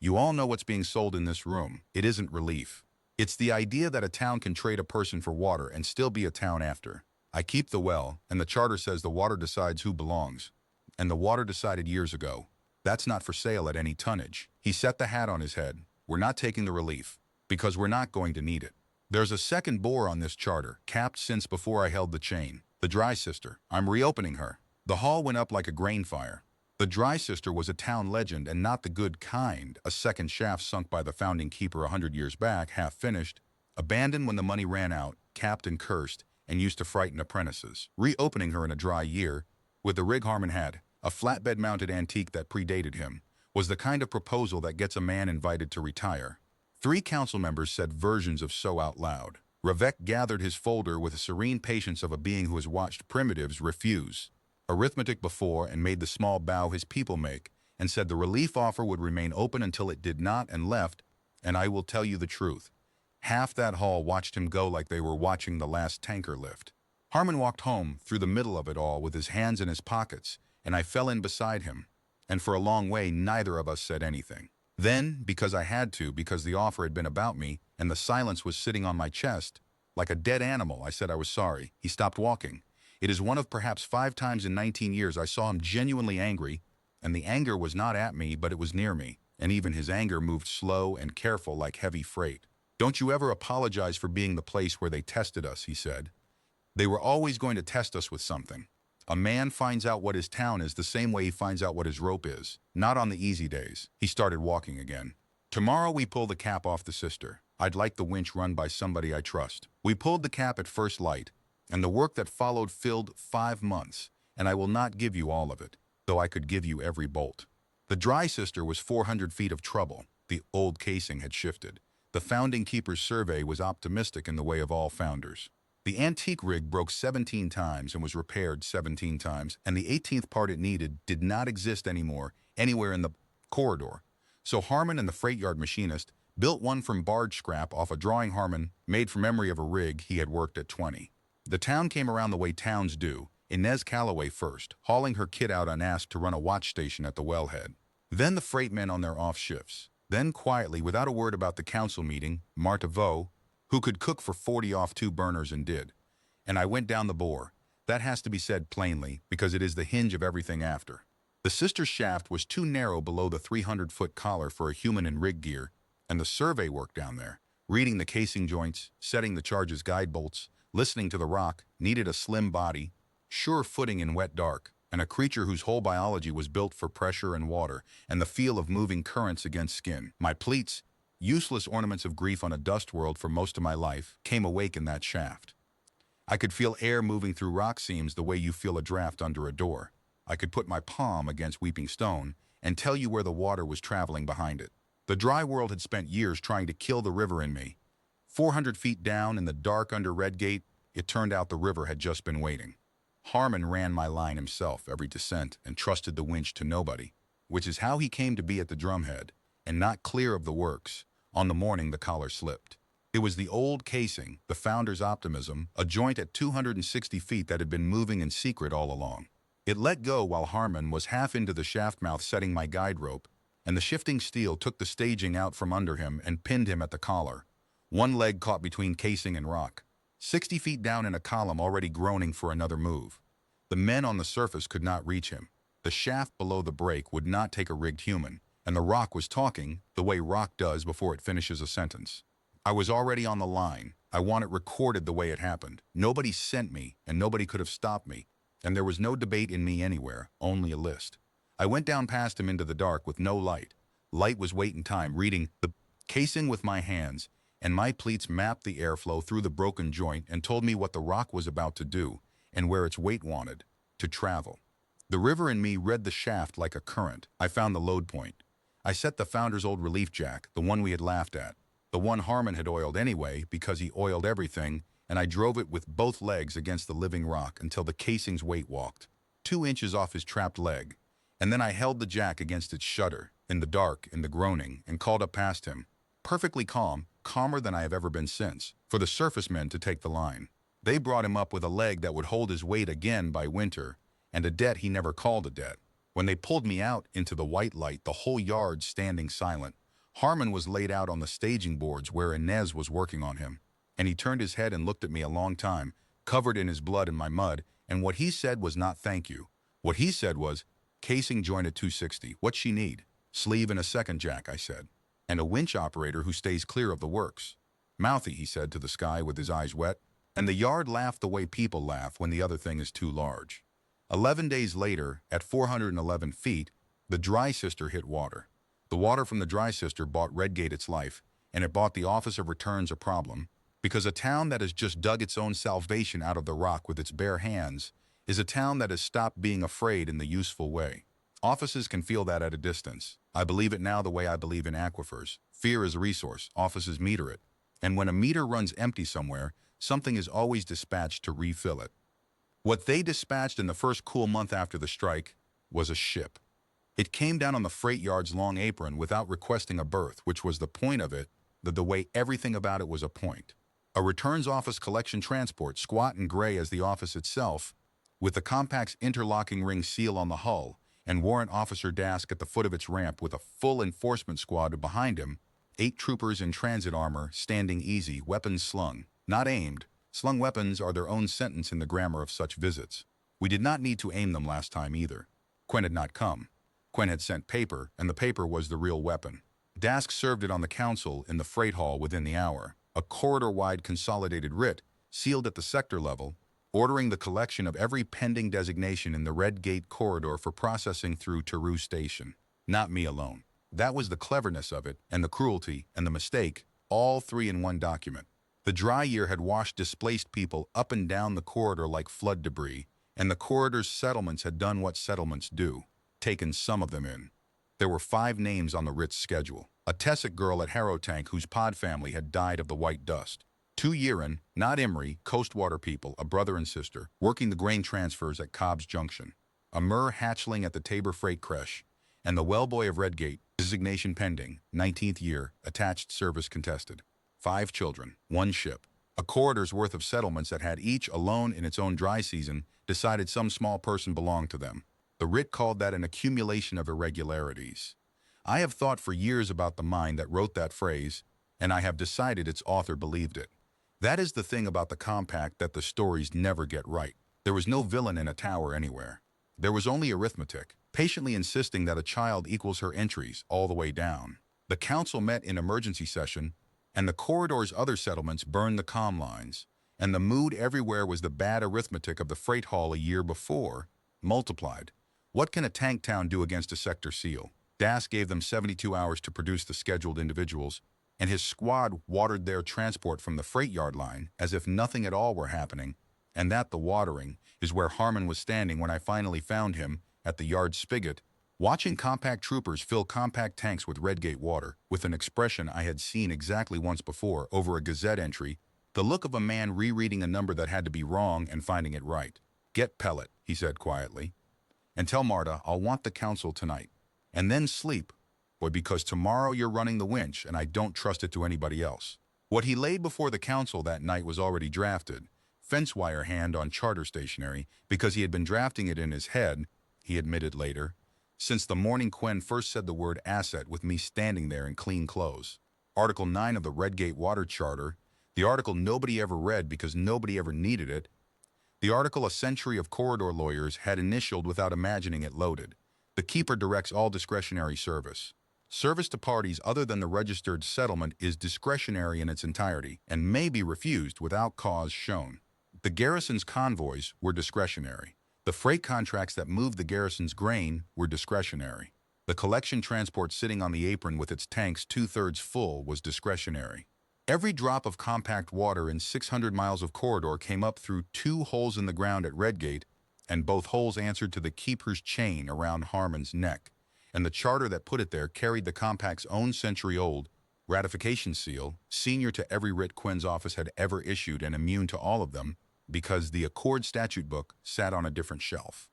Speaker 1: You all know what's being sold in this room. It isn't relief. It's the idea that a town can trade a person for water and still be a town after. I keep the well, and the charter says the water decides who belongs. And the water decided years ago. That's not for sale at any tonnage. He set the hat on his head. We're not taking the relief, because we're not going to need it. There's a second bore on this charter, capped since before I held the chain. The Dry Sister. I'm reopening her. The hall went up like a grain fire. The Dry Sister was a town legend and not the good kind, a second shaft sunk by the founding keeper 100 years back, half finished, abandoned when the money ran out, capped and cursed, and used to frighten apprentices. Reopening her in a dry year, with the rig Harmon had, a flatbed-mounted antique that predated him, was the kind of proposal that gets a man invited to retire. 3 council members said versions of so out loud. Revec gathered his folder with the serene patience of a being who has watched primitives refuse arithmetic before and made the small bow his people make, and said the relief offer would remain open until it did not, and left, and I will tell you the truth. Half that hall watched him go like they were watching the last tanker lift. Harmon walked home through the middle of it all with his hands in his pockets, and I fell in beside him, and for a long way neither of us said anything. Then, because I had to, because the offer had been about me, and the silence was sitting on my chest, like a dead animal, I said I was sorry. He stopped walking. It is one of perhaps 5 times in 19 years I saw him genuinely angry, and the anger was not at me, but it was near me, and even his anger moved slow and careful like heavy freight. Don't you ever apologize for being the place where they tested us, he said. They were always going to test us with something. A man finds out what his town is the same way he finds out what his rope is, not on the easy days. He started walking again. Tomorrow we pull the cap off the sister. I'd like the winch run by somebody I trust. We pulled the cap at first light, and the work that followed filled 5 months, and I will not give you all of it, though I could give you every bolt. The dry sister was 400 feet of trouble. The old casing had shifted. The founding keeper's survey was optimistic in the way of all founders. The antique rig broke 17 times and was repaired 17 times, and the 18th part it needed did not exist anymore anywhere in the corridor. So Harmon and the freight yard machinist built one from barge scrap off a drawing Harmon made from memory of a rig he had worked at 20. The town came around the way towns do, Inez Calloway first, hauling her kid out unasked to run a watch station at the wellhead. Then the freight men on their off shifts. Then quietly, without a word about the council meeting, Martha Vaux, who could cook for 40 off 2 burners and did. And I went down the bore. That has to be said plainly, because it is the hinge of everything after. The sister's shaft was too narrow below the 300-foot collar for a human in rig gear, and the survey work down there, reading the casing joints, setting the charges guide bolts, listening to the rock, needed a slim body, sure footing in wet dark, and a creature whose whole biology was built for pressure and water, and the feel of moving currents against skin. My pleats, useless ornaments of grief on a dust world for most of my life, came awake in that shaft. I could feel air moving through rock seams the way you feel a draft under a door. I could put my palm against weeping stone and tell you where the water was traveling behind it. The dry world had spent years trying to kill the river in me. 400 feet down in the dark under Redgate, it turned out the river had just been waiting. Harmon ran my line himself every descent and trusted the winch to nobody, which is how he came to be at the drumhead, and not clear of the works, on the morning the collar slipped. It was the old casing, the founder's optimism, a joint at 260 feet that had been moving in secret all along. It let go while Harmon was half into the shaft mouth setting my guide rope, and the shifting steel took the staging out from under him and pinned him at the collar. One leg caught between casing and rock. 60 feet down in a column already groaning for another move. The men on the surface could not reach him. The shaft below the break would not take a rigged human, and the rock was talking the way rock does before it finishes a sentence. I was already on the line. I want it recorded the way it happened. Nobody sent me, and nobody could have stopped me, and there was no debate in me anywhere, only a list. I went down past him into the dark with no light. Light was waiting time, reading the casing with my hands, and my pleats mapped the airflow through the broken joint and told me what the rock was about to do and where its weight wanted to travel. The river in me read the shaft like a current. I found the load point. I set the founder's old relief jack, the one we had laughed at, the one Harmon had oiled anyway because he oiled everything, and I drove it with both legs against the living rock until the casing's weight walked, 2 inches off his trapped leg, and then I held the jack against its shudder, in the dark, in the groaning, and called up past him, perfectly calm, calmer than I have ever been since, for the surface men to take the line. They brought him up with a leg that would hold his weight again by winter, and a debt he never called a debt. When they pulled me out into the white light, the whole yard standing silent, Harmon was laid out on the staging boards where Inez was working on him, and he turned his head and looked at me a long time, covered in his blood and my mud, and what he said was not thank you. What he said was, casing joint at 260, what's she need? Sleeve and a second jack, I said. And a winch operator who stays clear of the works. Mouthy, he said to the sky with his eyes wet, and the yard laughed the way people laugh when the other thing is too large. 11 days later, at 411 feet, the dry sister hit water. The water from the dry sister bought Redgate its life, and it bought the Office of Returns a problem, because a town that has just dug its own salvation out of the rock with its bare hands is a town that has stopped being afraid in the useful way. Offices can feel that at a distance. I believe it now the way I believe in aquifers. Fear is a resource. Offices meter it. And when a meter runs empty somewhere, something is always dispatched to refill it. What they dispatched in the first cool month after the strike was a ship. It came down on the freight yard's long apron without requesting a berth, which was the point of it, the way everything about it was a point. A returns office collection transport, squat and gray as the office itself, with the compact's interlocking ring seal on the hull, and Warrant Officer Dask at the foot of its ramp with a full enforcement squad behind him, 8 troopers in transit armor, standing easy, weapons slung. Not aimed. Slung weapons are their own sentence in the grammar of such visits. We did not need to aim them last time either. Quen had not come. Quen had sent paper, and the paper was the real weapon. Dask served it on the council in the freight hall within the hour. A corridor-wide consolidated writ, sealed at the sector level, ordering the collection of every pending designation in the Red Gate corridor for processing through Teru Station. Not me alone. That was the cleverness of it, and the cruelty, and the mistake, all 3 in one document. The dry year had washed displaced people up and down the corridor like flood debris, and the corridor's settlements had done what settlements do, taken some of them in. There were 5 names on the writ's schedule. A Tessic girl at Harrowtank whose pod family had died of the white dust. 2 Yiran, not Imri, Coastwater people, a brother and sister, working the grain transfers at Cobb's Junction. A Mur hatchling at the Tabor Freight Creche, and the Wellboy of Redgate, designation pending, 19th year, attached service contested. 5 children, 1 ship. A corridor's worth of settlements that had each, alone in its own dry season, decided some small person belonged to them. The writ called that an accumulation of irregularities. I have thought for years about the mind that wrote that phrase, and I have decided its author believed it. That is the thing about the compact that the stories never get right. There was no villain in a tower anywhere. There was only arithmetic, patiently insisting that a child equals her entries all the way down. The council met in emergency session, and the corridor's other settlements burned the comm lines, and the mood everywhere was the bad arithmetic of the freight hall a year before, multiplied. What can a tank town do against a sector seal? Dask gave them 72 hours to produce the scheduled individuals, and his squad watered their transport from the freight yard line as if nothing at all were happening, and that the watering is where Harmon was standing when I finally found him at the yard spigot, watching compact troopers fill compact tanks with Redgate water, with an expression I had seen exactly once before over a Gazette entry, the look of a man rereading a number that had to be wrong and finding it right. "Get pellet," he said quietly, "and tell Marta I'll want the council tonight. And then sleep, boy, because tomorrow you're running the winch and I don't trust it to anybody else." What he laid before the council that night was already drafted, fence wire hand on charter stationery, because he had been drafting it in his head, he admitted later, since the morning Quen first said the word asset with me standing there in clean clothes. Article 9 of the Redgate Water Charter, the article nobody ever read because nobody ever needed it, the article a century of corridor lawyers had initialed without imagining it loaded. The keeper directs all discretionary service. Service to parties other than the registered settlement is discretionary in its entirety and may be refused without cause shown. The garrison's convoys were discretionary. The freight contracts that moved the garrison's grain were discretionary. The collection transport sitting on the apron with its tanks 2/3 full was discretionary. Every drop of compact water in 600 miles of corridor came up through 2 holes in the ground at Redgate, and both holes answered to the keeper's chain around Harmon's neck, and the charter that put it there carried the compact's own century-old ratification seal, senior to every writ Quen's office had ever issued and immune to all of them, because the Accord statute book sat on a different shelf.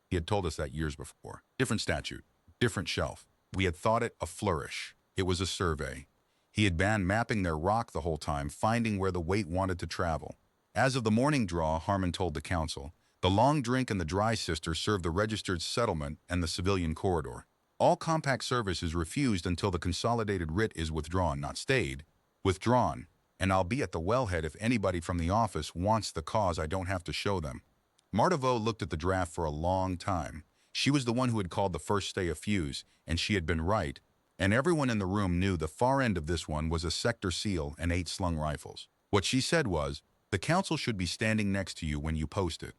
Speaker 1: He had told us that years before. Different statute, different shelf. We had thought it a flourish. It was a survey. He had been mapping their rock the whole time, finding where the weight wanted to travel. As of the morning draw, Harmon told the council, the long drink and the dry sister served the registered settlement and the civilian corridor. All compact service is refused until the consolidated writ is withdrawn, not stayed, withdrawn, and I'll be at the wellhead if anybody from the office wants the cause. I don't have to show them. Marta Vo looked at the draft for a long time. She was the one who had called the first stay a fuse, and she had been right, and everyone in the room knew the far end of this one was a sector seal and 8 slung rifles. What she said was, the council should be standing next to you when you post it.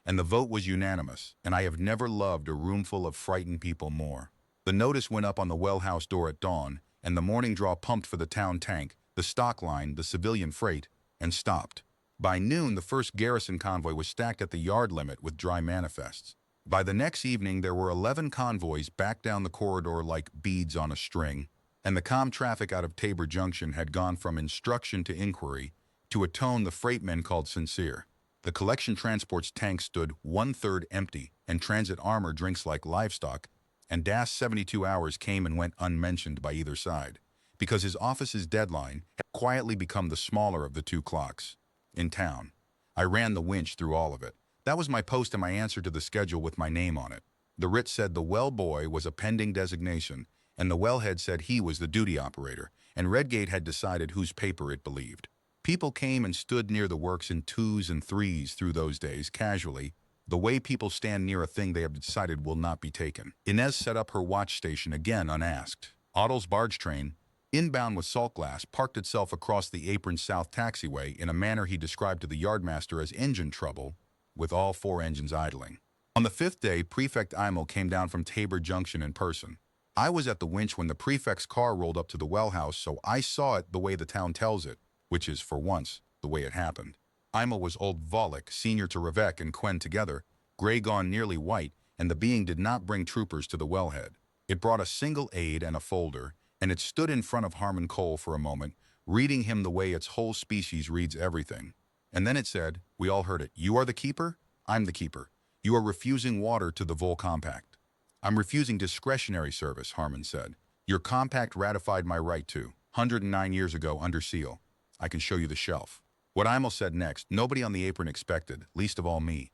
Speaker 1: And the vote was unanimous, and I have never loved a roomful of frightened people more. The notice went up on the well house door at dawn, and the morning draw pumped for the town tank, the stock line, the civilian freight, and stopped. By noon, the first garrison convoy was stacked at the yard limit with dry manifests. By the next evening, there were 11 convoys back down the corridor like beads on a string, and the comm traffic out of Tabor Junction had gone from instruction to inquiry to a tone the freight men called sincere. The collection transport's tanks stood 1/3 empty, and transit armor drinks like livestock, and DAS 72 hours came and went unmentioned by either side, because his office's deadline had quietly become the smaller of the two clocks in town. I ran the winch through all of it. That was my post and my answer to the schedule with my name on it. The writ said the well boy was a pending designation, and the wellhead said he was the duty operator, and Redgate had decided whose paper it believed. People came and stood near the works in twos and threes through those days, casually, the way people stand near a thing they have decided will not be taken. Inez set up her watch station again unasked. Otto's barge train, inbound with salt glass, parked itself across the apron south taxiway in a manner he described to the yardmaster as engine trouble, with all four engines idling. On the fifth day, Prefect Imel came down from Tabor Junction in person. I was at the winch when the prefect's car rolled up to the well house, so I saw it the way the town tells it, which is, for once, the way it happened. Imel was old Volek, senior to Revek and Quen together, gray gone nearly white, and the being did not bring troopers to the wellhead. It brought a single aide and a folder, and it stood in front of Harmon Cole for a moment, reading him the way its whole species reads everything. And then it said, we all heard it, "You are the keeper? I'm the keeper. You are refusing water to the Vol Compact." "I'm refusing discretionary service," Harmon said. "Your compact ratified my right to, 109 years ago under seal. I can show you the shelf." What Imel said next, nobody on the apron expected, least of all me.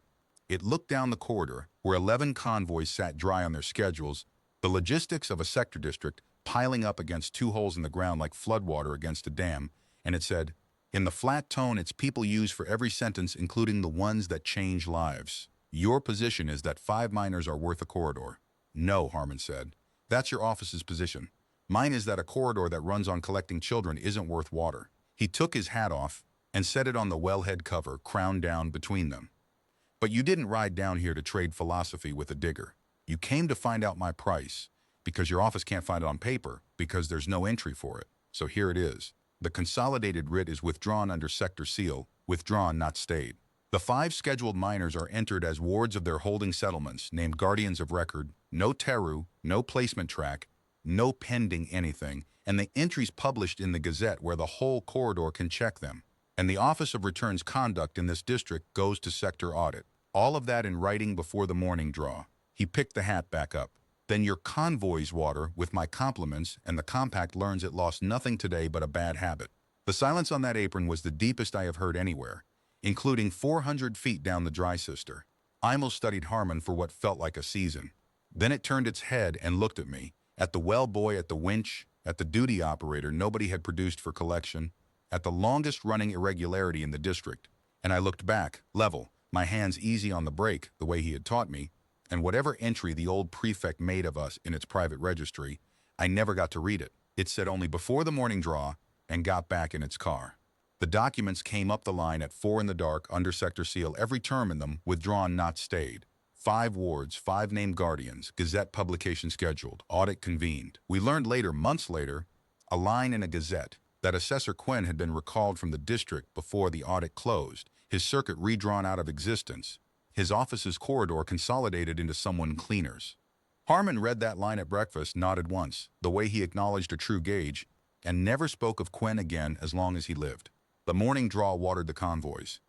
Speaker 1: It looked down the corridor, where 11 convoys sat dry on their schedules, the logistics of a sector district piling up against two holes in the ground like floodwater against a dam, and it said, in the flat tone its people use for every sentence, including the ones that change lives, "Your position is that 5 miners are worth a corridor." "No," Harmon said. "That's your office's position. Mine is that a corridor that runs on collecting children isn't worth water." He took his hat off and set it on the wellhead cover, crown down between them. "But you didn't ride down here to trade philosophy with a digger. You came to find out my price, because your office can't find it on paper, because there's no entry for it. So here it is. The consolidated writ is withdrawn under sector seal, withdrawn, not stayed. The 5 scheduled miners are entered as wards of their holding settlements, named guardians of record, no teru, no placement track, no pending anything, and the entries published in the Gazette where the whole corridor can check them. And the Office of Returns Conduct in this district goes to sector audit. All of that in writing before the morning draw." He picked the hat back up. "Then your convoy's water, with my compliments, and the compact learns it lost nothing today but a bad habit." The silence on that apron was the deepest I have heard anywhere, including 400 feet down the dry sister. Imel studied Harmon for what felt like a season. Then it turned its head and looked at me, at the well boy, at the winch, at the duty operator nobody had produced for collection, at the longest-running irregularity in the district, and I looked back, level, my hands easy on the brake, the way he had taught me, and whatever entry the old prefect made of us in its private registry, I never got to read it. It said only before the morning draw and got back in its car. The documents came up the line at 4 in the dark, under sector seal, every term in them, withdrawn, not stayed. 5 wards, 5 named guardians, Gazette publication scheduled, audit convened. We learned later, months later, a line in a Gazette, that Assessor Quen had been recalled from the district before the audit closed, his circuit redrawn out of existence, his office's corridor consolidated into someone cleaner's. Harmon read that line at breakfast, nodded once, the way he acknowledged a true gauge, and never spoke of Quen again as long as he lived. The morning draw watered the convoys.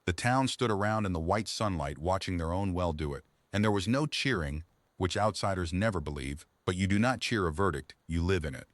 Speaker 1: The town stood around in the white sunlight watching their own well do it, and there was no cheering, which outsiders never believe, but you do not cheer a verdict, you live in it.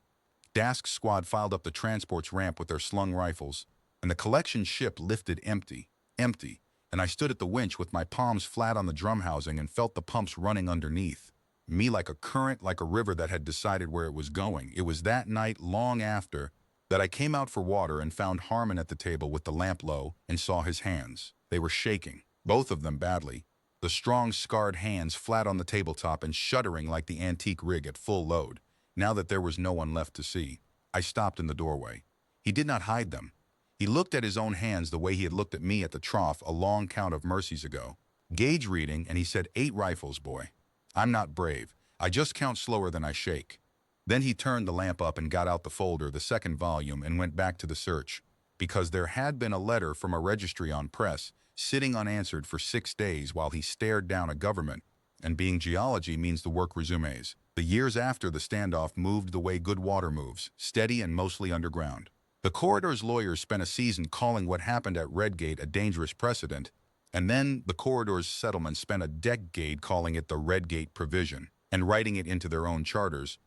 Speaker 1: Dask's squad filed up the transport's ramp with their slung rifles, and the collection ship lifted empty, and I stood at the winch with my palms flat on the drum housing and felt the pumps running underneath. Me like a current, like a river that had decided where it was going. It was that night, long after, that I came out for water and found Harmon at the table with the lamp low and saw his hands. They were shaking, both of them badly, the strong, scarred hands flat on the tabletop and shuddering like the antique rig at full load. Now that there was no one left to see, I stopped in the doorway. He did not hide them. He looked at his own hands the way he had looked at me at the trough a long count of mercies ago. Gauge reading, and he said, 8 rifles, boy. I'm not brave. I just count slower than I shake. Then he turned the lamp up and got out the folder, the second volume, and went back to the search, because there had been a letter from a registry on press, sitting unanswered for 6 days while he stared down a government, and being geology means the work resumes. The years after the standoff moved the way good water moves, steady and mostly underground. The corridor's lawyers spent a season calling what happened at Redgate a dangerous precedent, and then the corridor's settlement spent a decade calling it the Redgate provision and writing it into their own charters.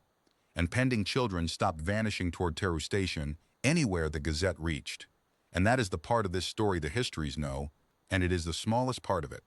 Speaker 1: and pending children stopped vanishing toward Teru Station anywhere the Gazette reached. And that is the part of this story the histories know, and it is the smallest part of it.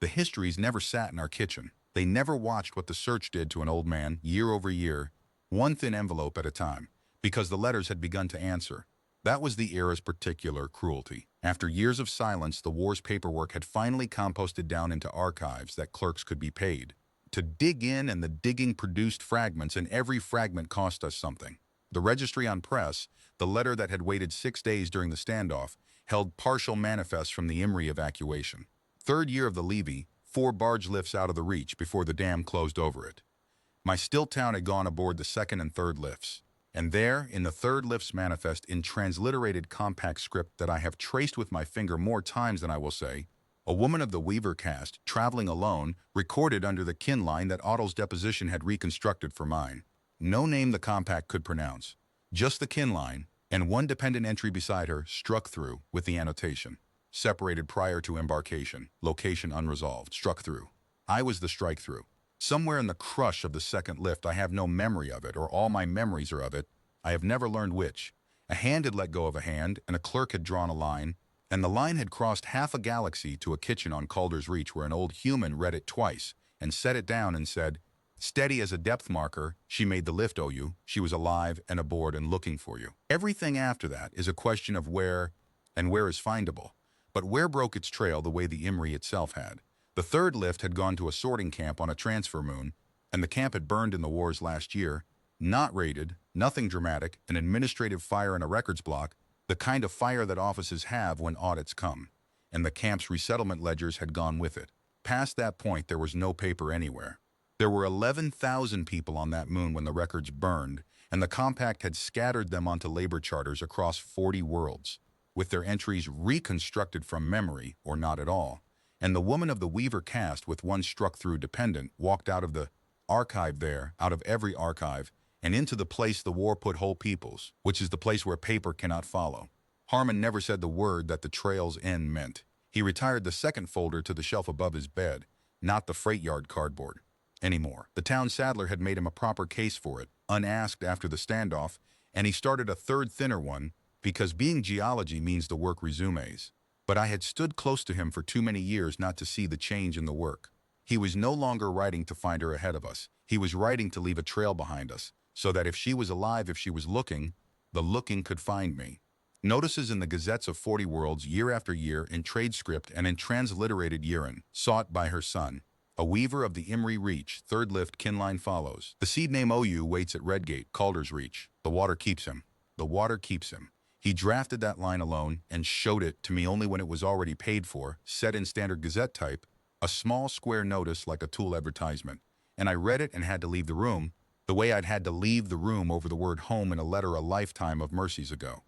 Speaker 1: The histories never sat in our kitchen. They never watched what the search did to an old man, year over year, one thin envelope at a time, because the letters had begun to answer. That was the era's particular cruelty. After years of silence, the war's paperwork had finally composted down into archives that clerks could be paid to dig in, and the digging produced fragments, and every fragment cost us something. The registry on press, the letter that had waited 6 days during the standoff, held partial manifests from the Imri evacuation. Third year of the levee, 4 barge lifts out of the reach before the dam closed over it. My still town had gone aboard the second and third lifts. And there, in the third lift's manifest, in transliterated compact script that I have traced with my finger more times than I will say, a woman of the Weaver caste, traveling alone, recorded under the kin line that Otto's deposition had reconstructed for mine. No name the compact could pronounce, just the kin line, and one dependent entry beside her struck through with the annotation. Separated prior to embarkation, location unresolved, struck through. I was the strike through. Somewhere in the crush of the second lift, I have no memory of it, or all my memories are of it. I have never learned which. A hand had let go of a hand, and a clerk had drawn a line, and the line had crossed half a galaxy to a kitchen on Calder's Reach where an old human read it twice and set it down and said, "Steady as a depth marker, she made the lift, OU. She was alive and aboard and looking for you." Everything after that is a question of where, and where is findable. But where broke its trail the way the Imri itself had? The third lift had gone to a sorting camp on a transfer moon, and the camp had burned in the wars last year. Not raided, nothing dramatic, an administrative fire in a records block, the kind of fire that offices have when audits come. And the camp's resettlement ledgers had gone with it. Past that point, there was no paper anywhere. There were 11,000 people on that moon when the records burned, and the compact had scattered them onto labor charters across 40 worlds, with their entries reconstructed from memory or not at all. And the woman of the Weaver caste with one struck-through dependent walked out of the archive there, out of every archive, and into the place the war put whole peoples, which is the place where paper cannot follow. Harmon never said the word that the trail's end meant. He retired the second folder to the shelf above his bed, not the freight yard cardboard, anymore. The town saddler had made him a proper case for it, unasked after the standoff, and he started a third thinner one, because being geology means the work resumes. But I had stood close to him for too many years not to see the change in the work. He was no longer writing to find her ahead of us. He was writing to leave a trail behind us, so that if she was alive, if she was looking, the looking could find me. Notices in the gazettes of 40 worlds year after year in trade script and in transliterated Yiran, sought by her son. A weaver of the Imri Reach, third lift, kinline follows. The seed name OU waits at Redgate, Calder's Reach. The water keeps him. The water keeps him. He drafted that line alone and showed it to me only when it was already paid for, set in standard Gazette type, a small square notice like a tool advertisement. And I read it and had to leave the room, the way I'd had to leave the room over the word home in a letter a lifetime of mercies ago.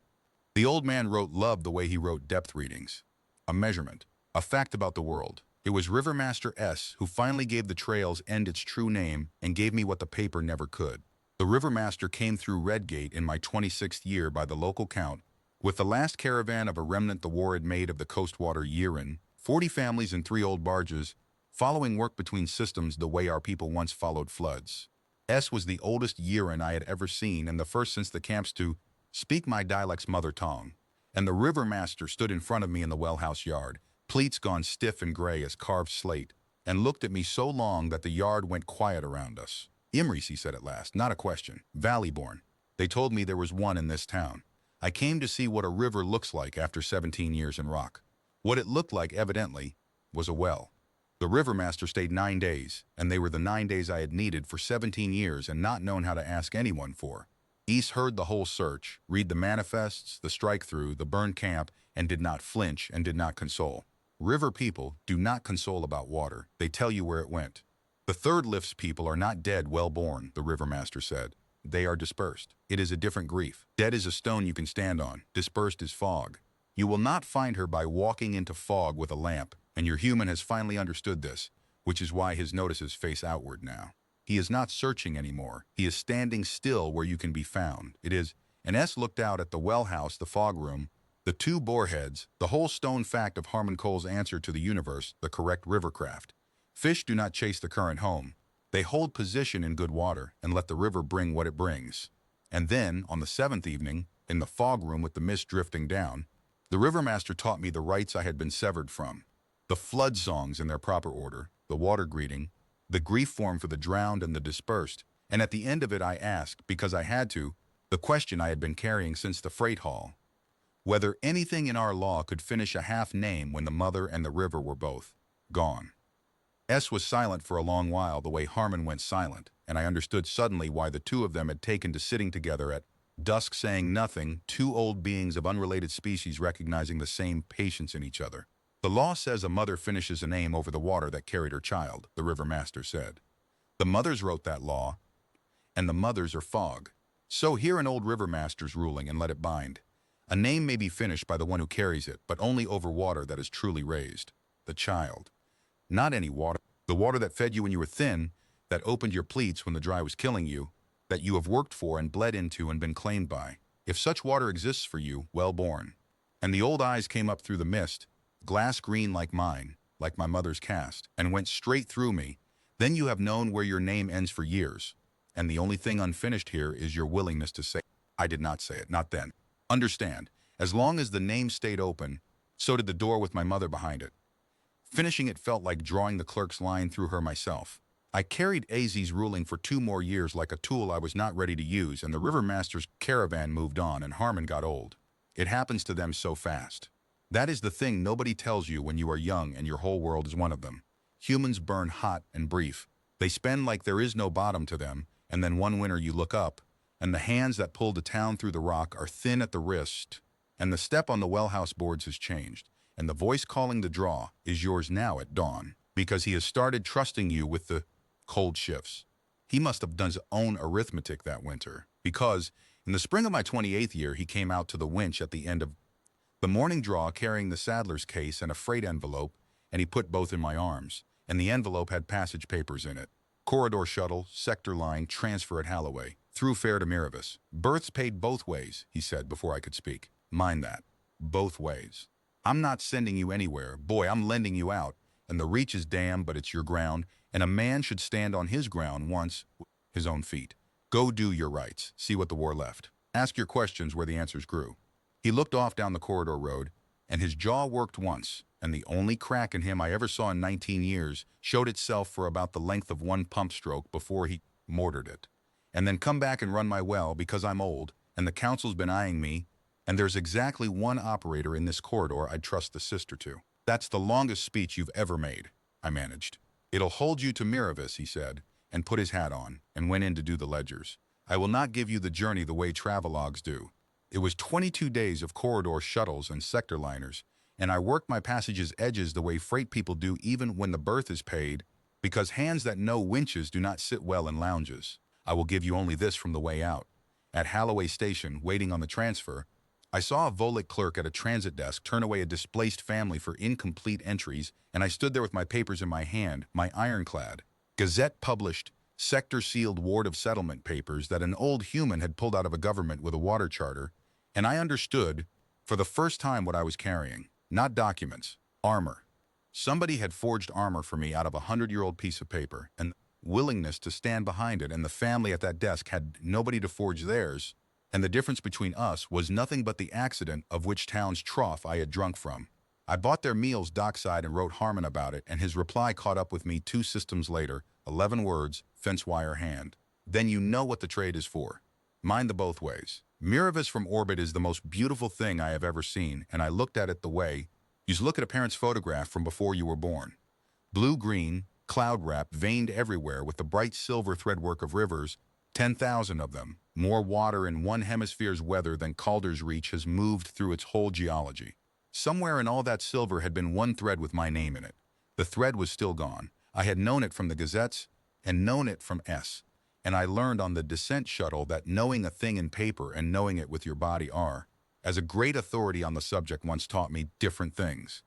Speaker 1: The old man wrote love the way he wrote depth readings. A measurement. A fact about the world. It was Rivermaster S. who finally gave the trail's end its true name and gave me what the paper never could. The Rivermaster came through Redgate in my 26th year by the local count, with the last caravan of a remnant the war had made of the coastwater Yiran, 40 families and 3 old barges, following work between systems the way our people once followed floods. S was the oldest Yiran I had ever seen and the first since the camps to speak my dialect's mother tongue. And the Rivermaster stood in front of me in the wellhouse yard, pleats gone stiff and gray as carved slate, and looked at me so long that the yard went quiet around us. "Imris," he said at last, "not a question. Valley-born. They told me there was one in this town. I came to see what a river looks like after 17 years in rock." What it looked like, evidently, was a well. The Rivermaster stayed 9 days, and they were the 9 days I had needed for 17 years and not known how to ask anyone for. East heard the whole search, read the manifests, the strike-through, the burned camp, and did not flinch and did not console. River people do not console about water. They tell you where it went. "The third lift's people are not dead well-born," the Rivermaster said. "They are dispersed. It is a different grief. Dead is a stone you can stand on. Dispersed is fog. You will not find her by walking into fog with a lamp, and your human has finally understood this, which is why his notices face outward now. He is not searching anymore. He is standing still where you can be found. It is," and S looked out at the well house, the fog room, the 2 boreheads, the whole stone fact of Harmon Cole's answer to the universe, the correct rivercraft. Fish do not chase the current home. They hold position in good water and let the river bring what it brings. And then, on the seventh evening, in the fog room with the mist drifting down, the rivermaster taught me the rites I had been severed from. The flood songs in their proper order, the water greeting, the grief form for the drowned and the dispersed, and at the end of it I asked, because I had to, the question I had been carrying since the freight haul. Whether anything in our law could finish a half name when the mother and the river were both gone. S was silent for a long while the way Harmon went silent, and I understood suddenly why the two of them had taken to sitting together at dusk saying nothing, two old beings of unrelated species recognizing the same patience in each other. The law says a mother finishes a name over the water that carried her child, the river master said. The mothers wrote that law, and the mothers are fog. So hear an old river master's ruling and let it bind. A name may be finished by the one who carries it, but only over water that is truly raised. The child. Not any water. The water that fed you when you were thin, that opened your pleats when the dry was killing you, that you have worked for and bled into and been claimed by. If such water exists for you, well born. And the old eyes came up through the mist, glass green like mine, like my mother's cast, and went straight through me. Then you have known where your name ends for years. And the only thing unfinished here is your willingness to say, I did not say it, not then. Understand, as long as the name stayed open, so did the door with my mother behind it. Finishing it felt like drawing the clerk's line through her myself. I carried AZ's ruling for 2 more years like a tool I was not ready to use, and the rivermaster's caravan moved on and Harmon got old. It happens to them so fast. That is the thing nobody tells you when you are young and your whole world is one of them. Humans burn hot and brief. They spend like there is no bottom to them, and then one winter you look up, and the hands that pulled a town through the rock are thin at the wrist, and the step on the wellhouse boards has changed, and the voice calling the draw is yours now at dawn, because he has started trusting you with the cold shifts. He must have done his own arithmetic that winter, because in the spring of my 28th year he came out to the winch at the end of the morning draw carrying the saddler's case and a freight envelope, and he put both in my arms, and the envelope had passage papers in it. Corridor shuttle, sector line, transfer at Halloway, through fare to Miravis. Berths paid both ways, he said before I could speak. Mind that. Both ways. I'm not sending you anywhere. Boy, I'm lending you out. And the reach is damn, but it's your ground, and a man should stand on his ground once, his own feet. Go do your rights. See what the war left. Ask your questions where the answers grew. He looked off down the corridor road, and his jaw worked once, and the only crack in him I ever saw in 19 years showed itself for about the length of one pump stroke before he mortared it. And then come back and run my well because I'm old, and the council's been eyeing me, and there's exactly one operator in this corridor I'd trust the sister to. That's the longest speech you've ever made, I managed. It'll hold you to Miravis, he said, and put his hat on, and went in to do the ledgers. I will not give you the journey the way travelogues do. It was 22 days of corridor shuttles and sector liners, and I worked my passage's edges the way freight people do even when the berth is paid, because hands that know winches do not sit well in lounges. I will give you only this from the way out. At Halloway Station, waiting on the transfer, I saw a Volic clerk at a transit desk turn away a displaced family for incomplete entries, and I stood there with my papers in my hand, my ironclad, Gazette-published, sector-sealed ward of settlement papers that an old human had pulled out of a government with a water charter, and I understood, for the first time, what I was carrying. Not documents, armor. Somebody had forged armor for me out of a 100-year-old piece of paper, and willingness to stand behind it, and the family at that desk had nobody to forge theirs, and the difference between us was nothing but the accident of which town's trough I had drunk from. I bought their meals dockside and wrote Harmon about it, and his reply caught up with me 2 systems later, 11 words, fence wire hand. Then you know what the trade is for. Mind the both ways. Miravis from orbit is the most beautiful thing I have ever seen, and I looked at it the way you look at a parent's photograph from before you were born. Blue-green, cloud-wrapped, veined everywhere with the bright silver threadwork of rivers, 10,000 of them, more water in one hemisphere's weather than Calder's Reach has moved through its whole geology. Somewhere in all that silver had been one thread with my name in it. The thread was still gone. I had known it from the Gazettes and known it from S. And I learned on the descent shuttle that knowing a thing in paper and knowing it with your body are, as a great authority on the subject once taught me, different things.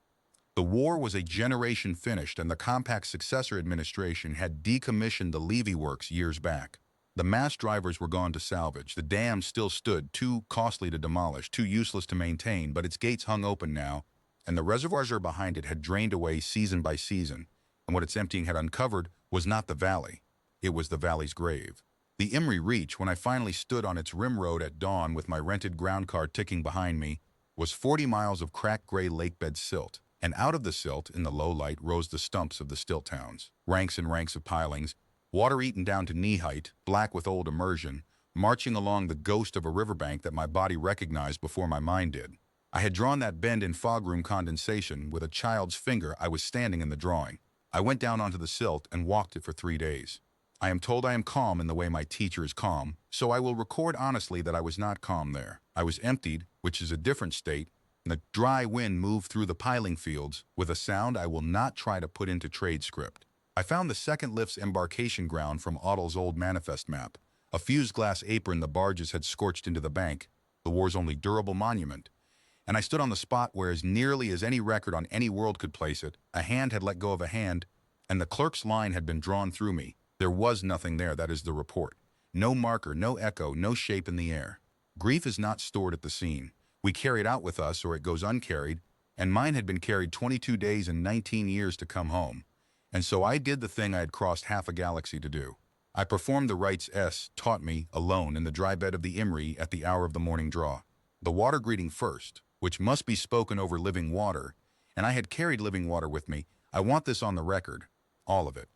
Speaker 1: The war was a generation finished, and the compact successor administration had decommissioned the Levy Works years back. The mass drivers were gone to salvage. The dam still stood, too costly to demolish, too useless to maintain, but its gates hung open now, and the reservoirs behind it had drained away season by season, and what its emptying had uncovered was not the valley. It was the valley's grave. The Imri Reach, when I finally stood on its rim road at dawn with my rented ground car ticking behind me, was 40 miles of cracked gray lakebed silt, and out of the silt, in the low light, rose the stumps of the stilt towns. Ranks and ranks of pilings, water eaten down to knee-height, black with old immersion, marching along the ghost of a riverbank that my body recognized before my mind did. I had drawn that bend in fog room condensation with a child's finger. I was standing in the drawing. I went down onto the silt and walked it for 3 days. I am told I am calm in the way my teacher is calm, so I will record honestly that I was not calm there. I was emptied, which is a different state, and the dry wind moved through the piling fields with a sound I will not try to put into trade script. I found the second lift's embarkation ground from Audle's old manifest map, a fused glass apron the barges had scorched into the bank, the war's only durable monument. And I stood on the spot where, as nearly as any record on any world could place it, a hand had let go of a hand, and the clerk's line had been drawn through me. There was nothing there, that is the report. No marker, no echo, no shape in the air. Grief is not stored at the scene. We carry it out with us, or it goes uncarried, and mine had been carried 22 days and 19 years to come home. And so I did the thing I had crossed half a galaxy to do. I performed the rites S taught me, alone, in the dry bed of the Imri at the hour of the morning draw. The water greeting first, which must be spoken over living water, and I had carried living water with me. I want this on the record, all of it.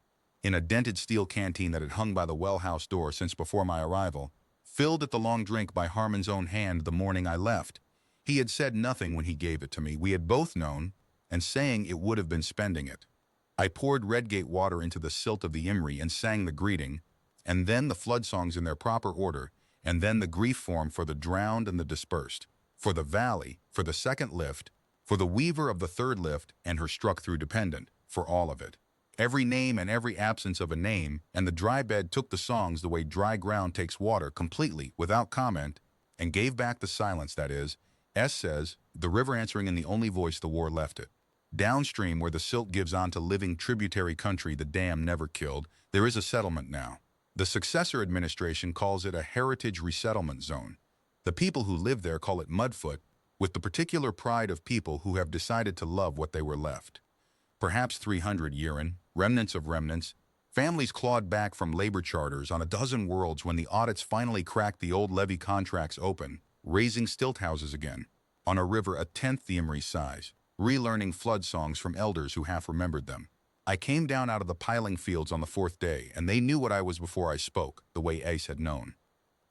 Speaker 1: In a dented steel canteen that had hung by the well house door since before my arrival, filled at the long drink by Harmon's own hand the morning I left. He had said nothing when he gave it to me. We had both known, and saying it would have been spending it. I poured Redgate water into the silt of the Imri and sang the greeting, and then the flood songs in their proper order, and then the grief form for the drowned and the dispersed, for the valley, for the second lift, for the weaver of the third lift and her struck-through dependent, for all of it. Every name and every absence of a name, and the dry bed took the songs the way dry ground takes water, completely, without comment, and gave back the silence that is. S says, the river answering in the only voice the war left it. Downstream, where the silt gives on to living tributary country the dam never killed, there is a settlement now. The successor administration calls it a heritage resettlement zone. The people who live there call it Mudfoot, with the particular pride of people who have decided to love what they were left. Perhaps 300 year-in, remnants of remnants, families clawed back from labor charters on a dozen worlds when the audits finally cracked the old levee contracts open, raising stilt houses again, on a river a tenth the Imri's size, relearning flood songs from elders who half remembered them. I came down out of the piling fields on the 4th day, and they knew what I was before I spoke, the way Ace had known.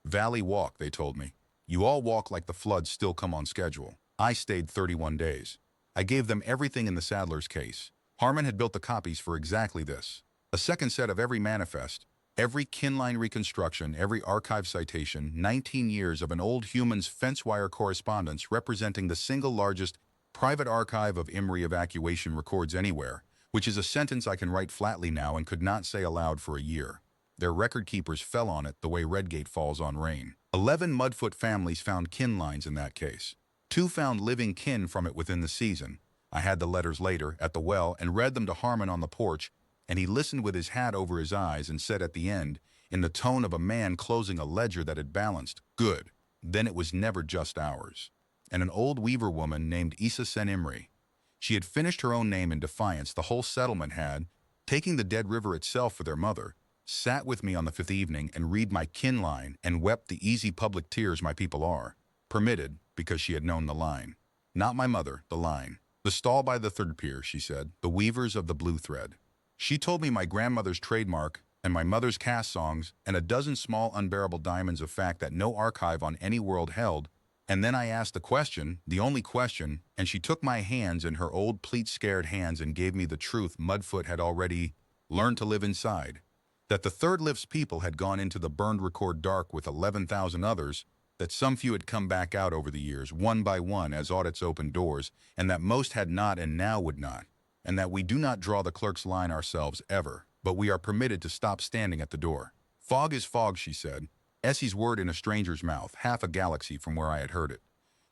Speaker 1: Valley walk, they told me. You all walk like the floods still come on schedule. I stayed 31 days. I gave them everything in the Sadler's case. Harmon had built the copies for exactly this. A second set of every manifest, every kinline reconstruction, every archive citation, 19 years of an old human's fence wire correspondence representing the single largest private archive of Imri evacuation records anywhere, which is a sentence I can write flatly now and could not say aloud for a year. Their record keepers fell on it the way Redgate falls on rain. 11 Mudfoot families found kin lines in that case. 2 found living kin from it within the season. I had the letters later, at the well, and read them to Harmon on the porch, and he listened with his hat over his eyes and said at the end, in the tone of a man closing a ledger that had balanced, "Good, then it was never just ours." And an old weaver woman named Issa Sen Imri. She had finished her own name in defiance, the whole settlement had, taking the dead river itself for their mother, sat with me on the 5th evening and read my kin line and wept the easy public tears my people are, permitted because she had known the line. Not my mother, the line. The stall by the 3rd pier, she said, the weavers of the blue thread. She told me my grandmother's trademark and my mother's cast songs and a dozen small unbearable diamonds of fact that no archive on any world held, and then I asked the question, the only question, and she took my hands in her old pleat-scared hands and gave me the truth Mudfoot had already learned to live inside. That the third lift's people had gone into the burned record dark with 11,000 others, that some few had come back out over the years, one by one as audits opened doors, and that most had not and now would not, and that we do not draw the clerk's line ourselves ever, but we are permitted to stop standing at the door. Fog is fog, she said. Essie's word in a stranger's mouth, half a galaxy from where I had heard it.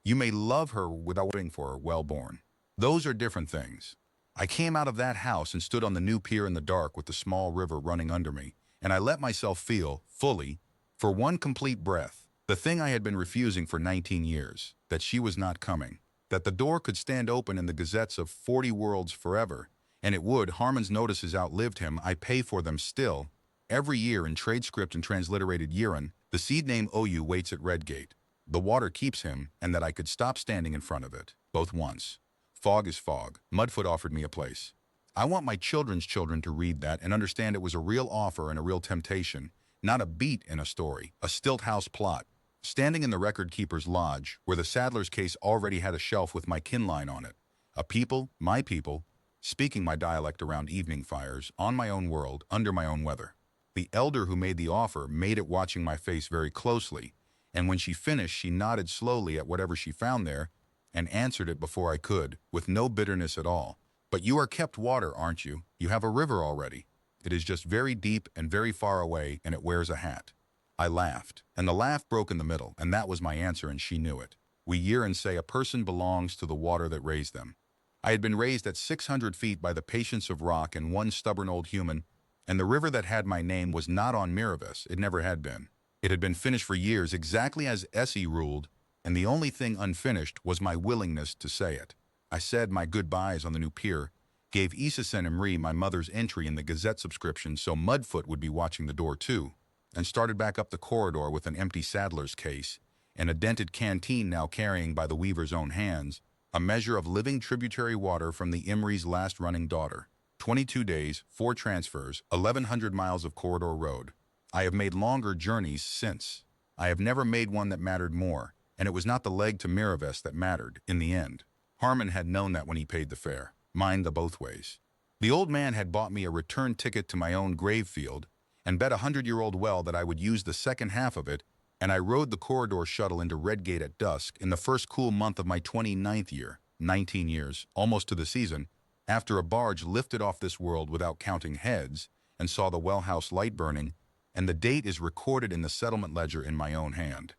Speaker 1: You may love her without waiting for her well-born. Those are different things. I came out of that house and stood on the new pier in the dark with the small river running under me, and I let myself feel, fully, for one complete breath, the thing I had been refusing for 19 years, that she was not coming, that the door could stand open in the gazettes of 40 worlds forever, and it would. Harmon's notices outlived him. I pay for them still, Every year in trade script and transliterated Yiran, the seed name OU waits at Redgate. The water keeps him, and that I could stop standing in front of it, both once. Fog is fog. Mudfoot offered me a place. I want my children's children to read that and understand it was a real offer and a real temptation, not a beat in a story, a stilt house plot. Standing in the record keeper's lodge, where the saddler's case already had a shelf with my kin line on it. A people, my people, speaking my dialect around evening fires, on my own world, under my own weather. The elder who made the offer made it watching my face very closely, and when she finished she nodded slowly at whatever she found there and answered it before I could, with no bitterness at all. But you are kept water, aren't you? You have a river already. It is just very deep and very far away, and it wears a hat. I laughed, and the laugh broke in the middle, and that was my answer, and she knew it. We year and say a person belongs to the water that raised them. I had been raised at 600 feet by the patience of rock and one stubborn old human, and the river that had my name was not on Miravis, it never had been. It had been finished for years exactly as Essie ruled, and the only thing unfinished was my willingness to say it. I said my goodbyes on the new pier, gave Isis and Imri my mother's entry in the Gazette subscription so Mudfoot would be watching the door too, and started back up the corridor with an empty saddler's case, and a dented canteen now carrying by the weaver's own hands, a measure of living tributary water from the Imri's last running daughter. 22 days, 4 transfers, 1,100 miles of corridor road. I have made longer journeys since. I have never made one that mattered more, and it was not the leg to Miraves that mattered, in the end. Harmon had known that when he paid the fare. Mind the both ways. The old man had bought me a return ticket to my own grave field, and bet a 100-year-old well that I would use the second half of it, and I rode the corridor shuttle into Redgate at dusk in the first cool month of my 29th year, 19 years, almost to the season, after a barge lifted off this world without counting heads, and saw the well house light burning, and the date is recorded in the settlement ledger in my own hand.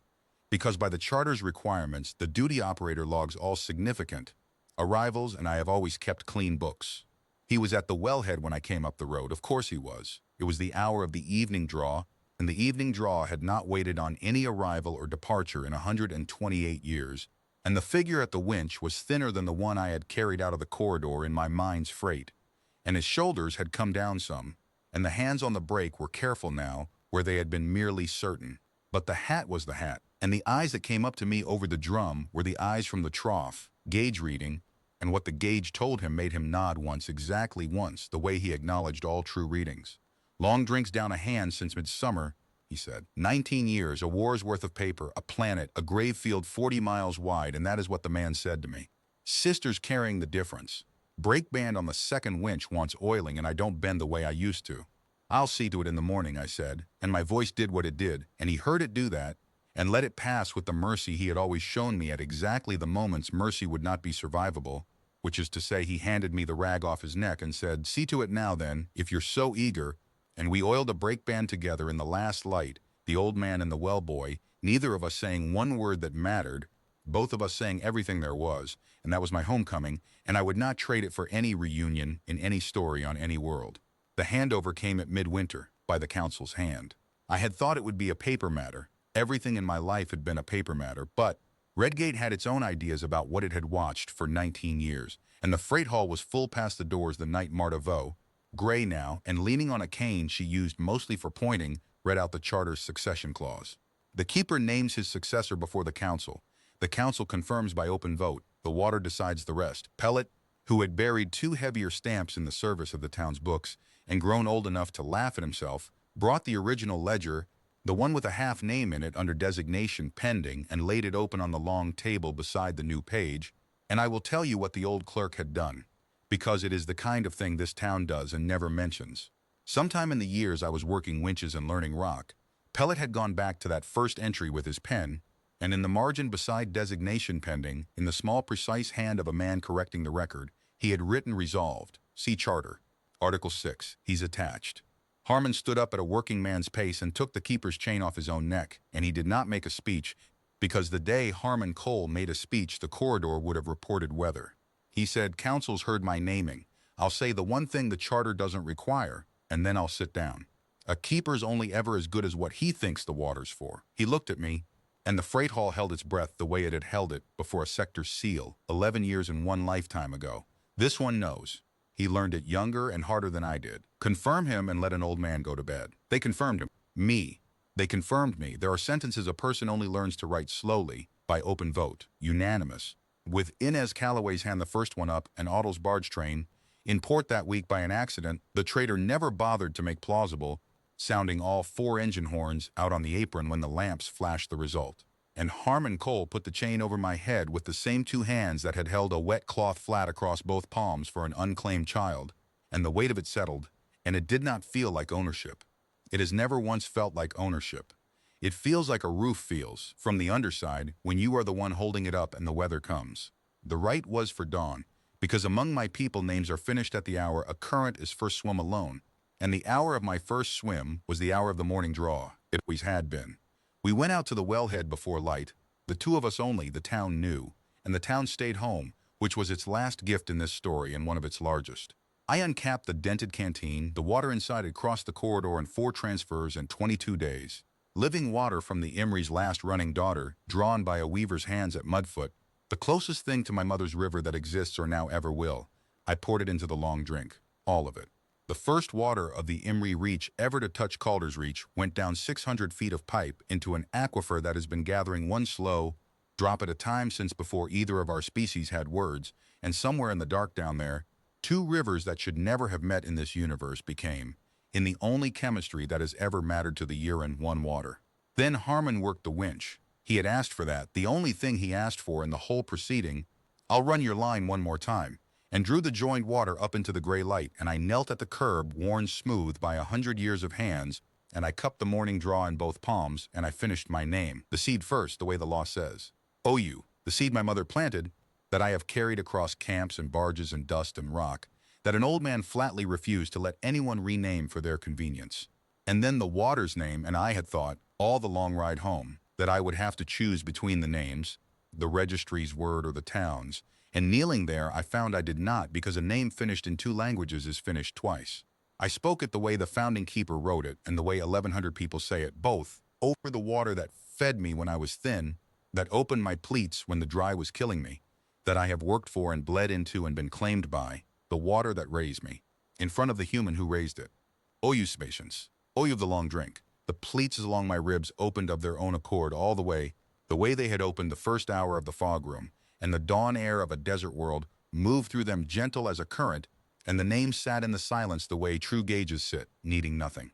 Speaker 1: Because by the charter's requirements, the duty operator logs all significant arrivals, and I have always kept clean books. He was at the wellhead when I came up the road, of course he was. It was the hour of the evening draw, and the evening draw had not waited on any arrival or departure in 128 years, and the figure at the winch was thinner than the one I had carried out of the corridor in my mind's freight, and his shoulders had come down some, and the hands on the brake were careful now where they had been merely certain. But the hat was the hat, and the eyes that came up to me over the drum were the eyes from the trough, gauge reading, and what the gauge told him made him nod once, exactly once, the way he acknowledged all true readings. Long drinks down a hand since midsummer, he said. 19 years, a war's worth of paper, a planet, a grave field 40 miles wide, and that is what the man said to me. Sisters carrying the difference. Brake band on the second winch wants oiling, and I don't bend the way I used to. I'll see to it in the morning, I said, and my voice did what it did, and he heard it do that, and let it pass with the mercy he had always shown me at exactly the moments mercy would not be survivable, which is to say he handed me the rag off his neck and said, "See to it now then, if you're so eager," and we oiled a brake band together in the last light, the old man and the well boy, neither of us saying one word that mattered, both of us saying everything there was, and that was my homecoming, and I would not trade it for any reunion in any story on any world. The handover came at midwinter, by the council's hand. I had thought it would be a paper matter. Everything in my life had been a paper matter, but Redgate had its own ideas about what it had watched for 19 years, and the freight hall was full past the doors the night Marta Vaux, gray now, and leaning on a cane she used mostly for pointing, read out the charter's succession clause. The keeper names his successor before the council. The council confirms by open vote. The water decides the rest. Pellet, who had buried 2 heavier stamps in the service of the town's books and grown old enough to laugh at himself, brought the original ledger, the one with a half name in it under designation pending, and laid it open on the long table beside the new page, and I will tell you what the old clerk had done, because it is the kind of thing this town does and never mentions. Sometime in the years I was working winches and learning rock, Pellet had gone back to that first entry with his pen, and in the margin beside designation pending, in the small precise hand of a man correcting the record, he had written resolved, see charter, Article 6, he's attached. Harmon stood up at a working man's pace and took the keeper's chain off his own neck, and he did not make a speech, because the day Harmon Cole made a speech the corridor would have reported weather. He said, "Council's heard my naming. I'll say the one thing the charter doesn't require, and then I'll sit down. A keeper's only ever as good as what he thinks the water's for." He looked at me, and the freight hall held its breath the way it had held it before a sector seal 11 years and 1 lifetime ago. "This one knows." He learned it younger and harder than I did. Confirm him and let an old man go to bed. They confirmed him. Me. They confirmed me. There are sentences a person only learns to write slowly, by open vote, unanimous. With Inez Calloway's hand the first one up and Otto's barge train, in port that week by an accident, the trader never bothered to make plausible, sounding all 4 engine horns out on the apron when the lamps flashed the result. And Harmon Cole put the chain over my head with the same 2 hands that had held a wet cloth flat across both palms for an unclaimed child, and the weight of it settled, and it did not feel like ownership. It has never once felt like ownership. It feels like a roof feels, from the underside, when you are the one holding it up and the weather comes. The right was for dawn, because among my people names are finished at the hour a current is first swum alone, and the hour of my first swim was the hour of the morning draw. It always had been. We went out to the wellhead before light, the 2 of us only, the town knew, and the town stayed home, which was its last gift in this story and one of its largest. I uncapped the dented canteen. The water inside had crossed the corridor in 4 transfers in 22 days. Living water from the Emery's last running daughter, drawn by a weaver's hands at Mudfoot, the closest thing to my mother's river that exists or now ever will. I poured it into the long drink, all of it. The first water of the Emery Reach ever to touch Calder's Reach went down 600 feet of pipe into an aquifer that has been gathering one slow drop at a time since before either of our species had words, and somewhere in the dark down there, 2 rivers that should never have met in this universe became, in the only chemistry that has ever mattered to the urine, one water. Then Harmon worked the winch. He had asked for that, the only thing he asked for in the whole proceeding. I'll run your line one more time. And drew the joined water up into the gray light, and I knelt at the curb, worn smooth by 100 years of hands, and I cupped the morning draw in both palms, and I finished my name, the seed first, the way the law says. OU, the seed my mother planted, that I have carried across camps and barges and dust and rock, that an old man flatly refused to let anyone rename for their convenience. And then the water's name, and I had thought, all the long ride home, that I would have to choose between the names, the registry's word or the town's, and kneeling there, I found I did not, because a name finished in 2 languages is finished twice. I spoke it the way the founding keeper wrote it, and the way 1,100 people say it, both, over the water that fed me when I was thin, that opened my pleats when the dry was killing me, that I have worked for and bled into and been claimed by, the water that raised me, in front of the human who raised it. O you patience, O you of the long drink, the pleats along my ribs opened of their own accord all the way they had opened the first hour of the fog room, and the dawn air of a desert world moved through them gentle as a current, and the name sat in the silence the way true gauges sit, needing nothing.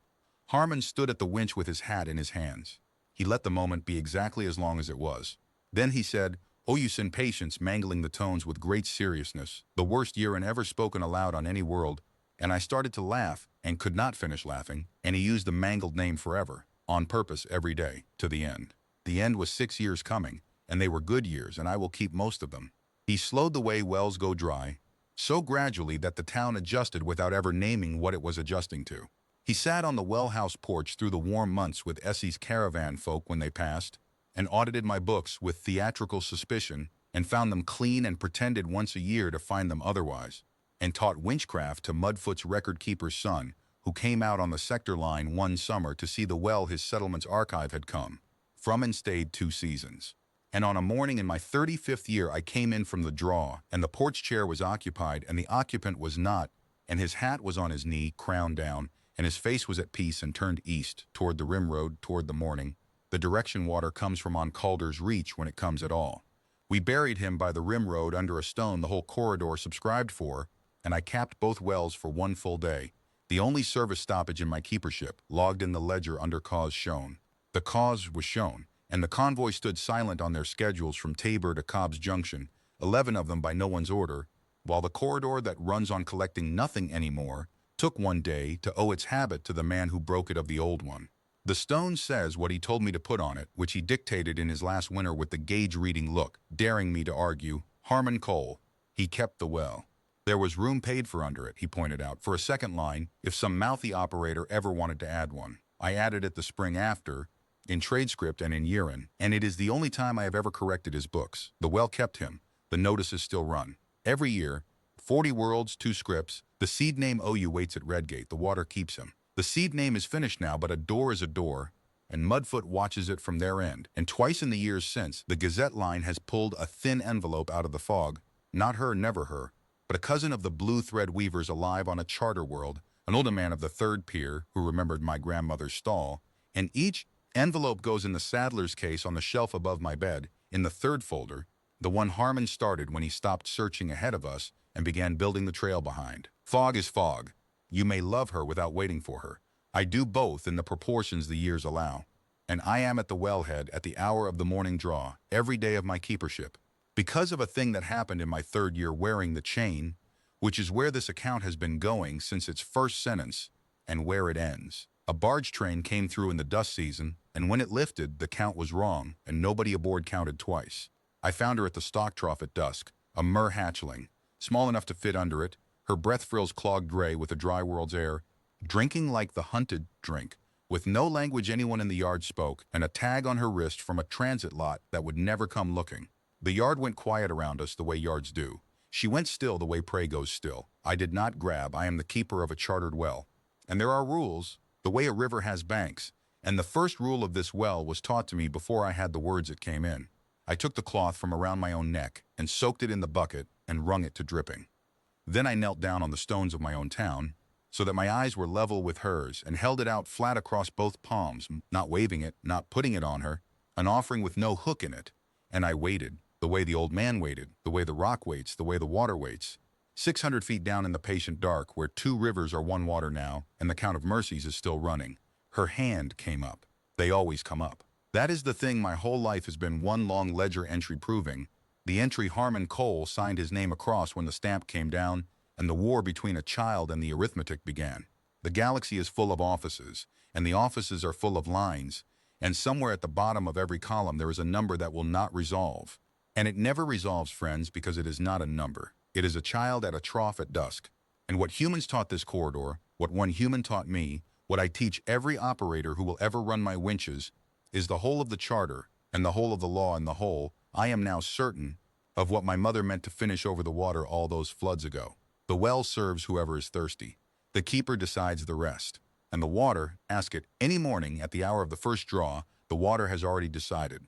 Speaker 1: Harmon stood at the winch with his hat in his hands. He let the moment be exactly as long as it was. Then he said, "O you sin patience," mangling the tones with great seriousness, the worst urine ever spoken aloud on any world, and I started to laugh, and could not finish laughing, and he used the mangled name forever, on purpose every day, to the end. The end was 6 years coming, and they were good years, and I will keep most of them. He slowed the way wells go dry, so gradually that the town adjusted without ever naming what it was adjusting to. He sat on the well house porch through the warm months with Essie's caravan folk when they passed, and audited my books with theatrical suspicion, and found them clean and pretended once a year to find them otherwise, and taught winchcraft to Mudfoot's record-keeper's son, who came out on the sector line one summer to see the well his settlement's archive had come from and stayed 2 seasons. And on a morning in my 35th year, I came in from the draw, and the porch chair was occupied, and the occupant was not, and his hat was on his knee, crown down, and his face was at peace and turned east, toward the rim road, toward the morning, the direction water comes from on Calder's Reach when it comes at all. We buried him by the rim road under a stone the whole corridor subscribed for, and I capped both wells for 1 full day, the only service stoppage in my keepership, logged in the ledger under cause shown. The cause was shown, and the convoy stood silent on their schedules from Tabor to Cobb's Junction, 11 of them by no one's order, while the corridor that runs on collecting nothing anymore took 1 day to owe its habit to the man who broke it of the old one. The stone says what he told me to put on it, which he dictated in his last winter with the gauge-reading look, daring me to argue, Harmon Cole. He kept the well. There was room paid for under it, he pointed out, for a second line, if some mouthy operator ever wanted to add one. I added it the spring after, in trade script and in urine, and it is the only time I have ever corrected his books. The well kept him. The notices still run. Every year, 40 worlds, 2 scripts, the seed name OU waits at Redgate, the water keeps him. The seed name is finished now, but a door is a door, and Mudfoot watches it from their end. And twice in the years since, the Gazette line has pulled a thin envelope out of the fog. Not her, never her. but a cousin of the Blue Thread Weavers alive on a charter world, an older man of the third pier who remembered my grandmother's stall, and each envelope goes in the saddler's case on the shelf above my bed, in the third folder, the one Harmon started when he stopped searching ahead of us and began building the trail behind. Fog is fog. You may love her without waiting for her. I do both in the proportions the years allow. And I am at the wellhead at the hour of the morning draw, every day of my keepership. Because of a thing that happened in my third year wearing the chain, which is where this account has been going since its first sentence and where it ends. A barge train came through in the dust season, and when it lifted, the count was wrong, and nobody aboard counted twice. I found her at the stock trough at dusk, a mer hatchling, small enough to fit under it, her breath frills clogged gray with a dry world's air, drinking like the hunted drink, with no language anyone in the yard spoke, and a tag on her wrist from a transit lot that would never come looking. The yard went quiet around us the way yards do. She went still the way prey goes still. I did not grab. I am the keeper of a chartered well. And there are rules, the way a river has banks, and the first rule of this well was taught to me before I had the words it came in. I took the cloth from around my own neck and soaked it in the bucket and wrung it to dripping. Then I knelt down on the stones of my own town, so that my eyes were level with hers, and held it out flat across both palms, not waving it, not putting it on her, an offering with no hook in it. And I waited, the way the old man waited, the way the rock waits, the way the water waits. 600 feet down in the patient dark, where two rivers are one water now, and the Count of Mercies is still running. Her hand came up. They always come up. That is the thing my whole life has been one long ledger entry proving. The entry Harmon Cole signed his name across when the stamp came down, and the war between a child and the arithmetic began. The galaxy is full of offices, and the offices are full of lines, and somewhere at the bottom of every column there is a number that will not resolve. And it never resolves, friends, because it is not a number. It is a child at a trough at dusk. And what humans taught this corridor, what one human taught me, what I teach every operator who will ever run my winches, is the whole of the charter, and the whole of the law, and the whole, I am now certain, of what my mother meant to finish over the water all those floods ago. The well serves whoever is thirsty. The keeper decides the rest. And the water, ask it any morning at the hour of the first draw, the water has already decided.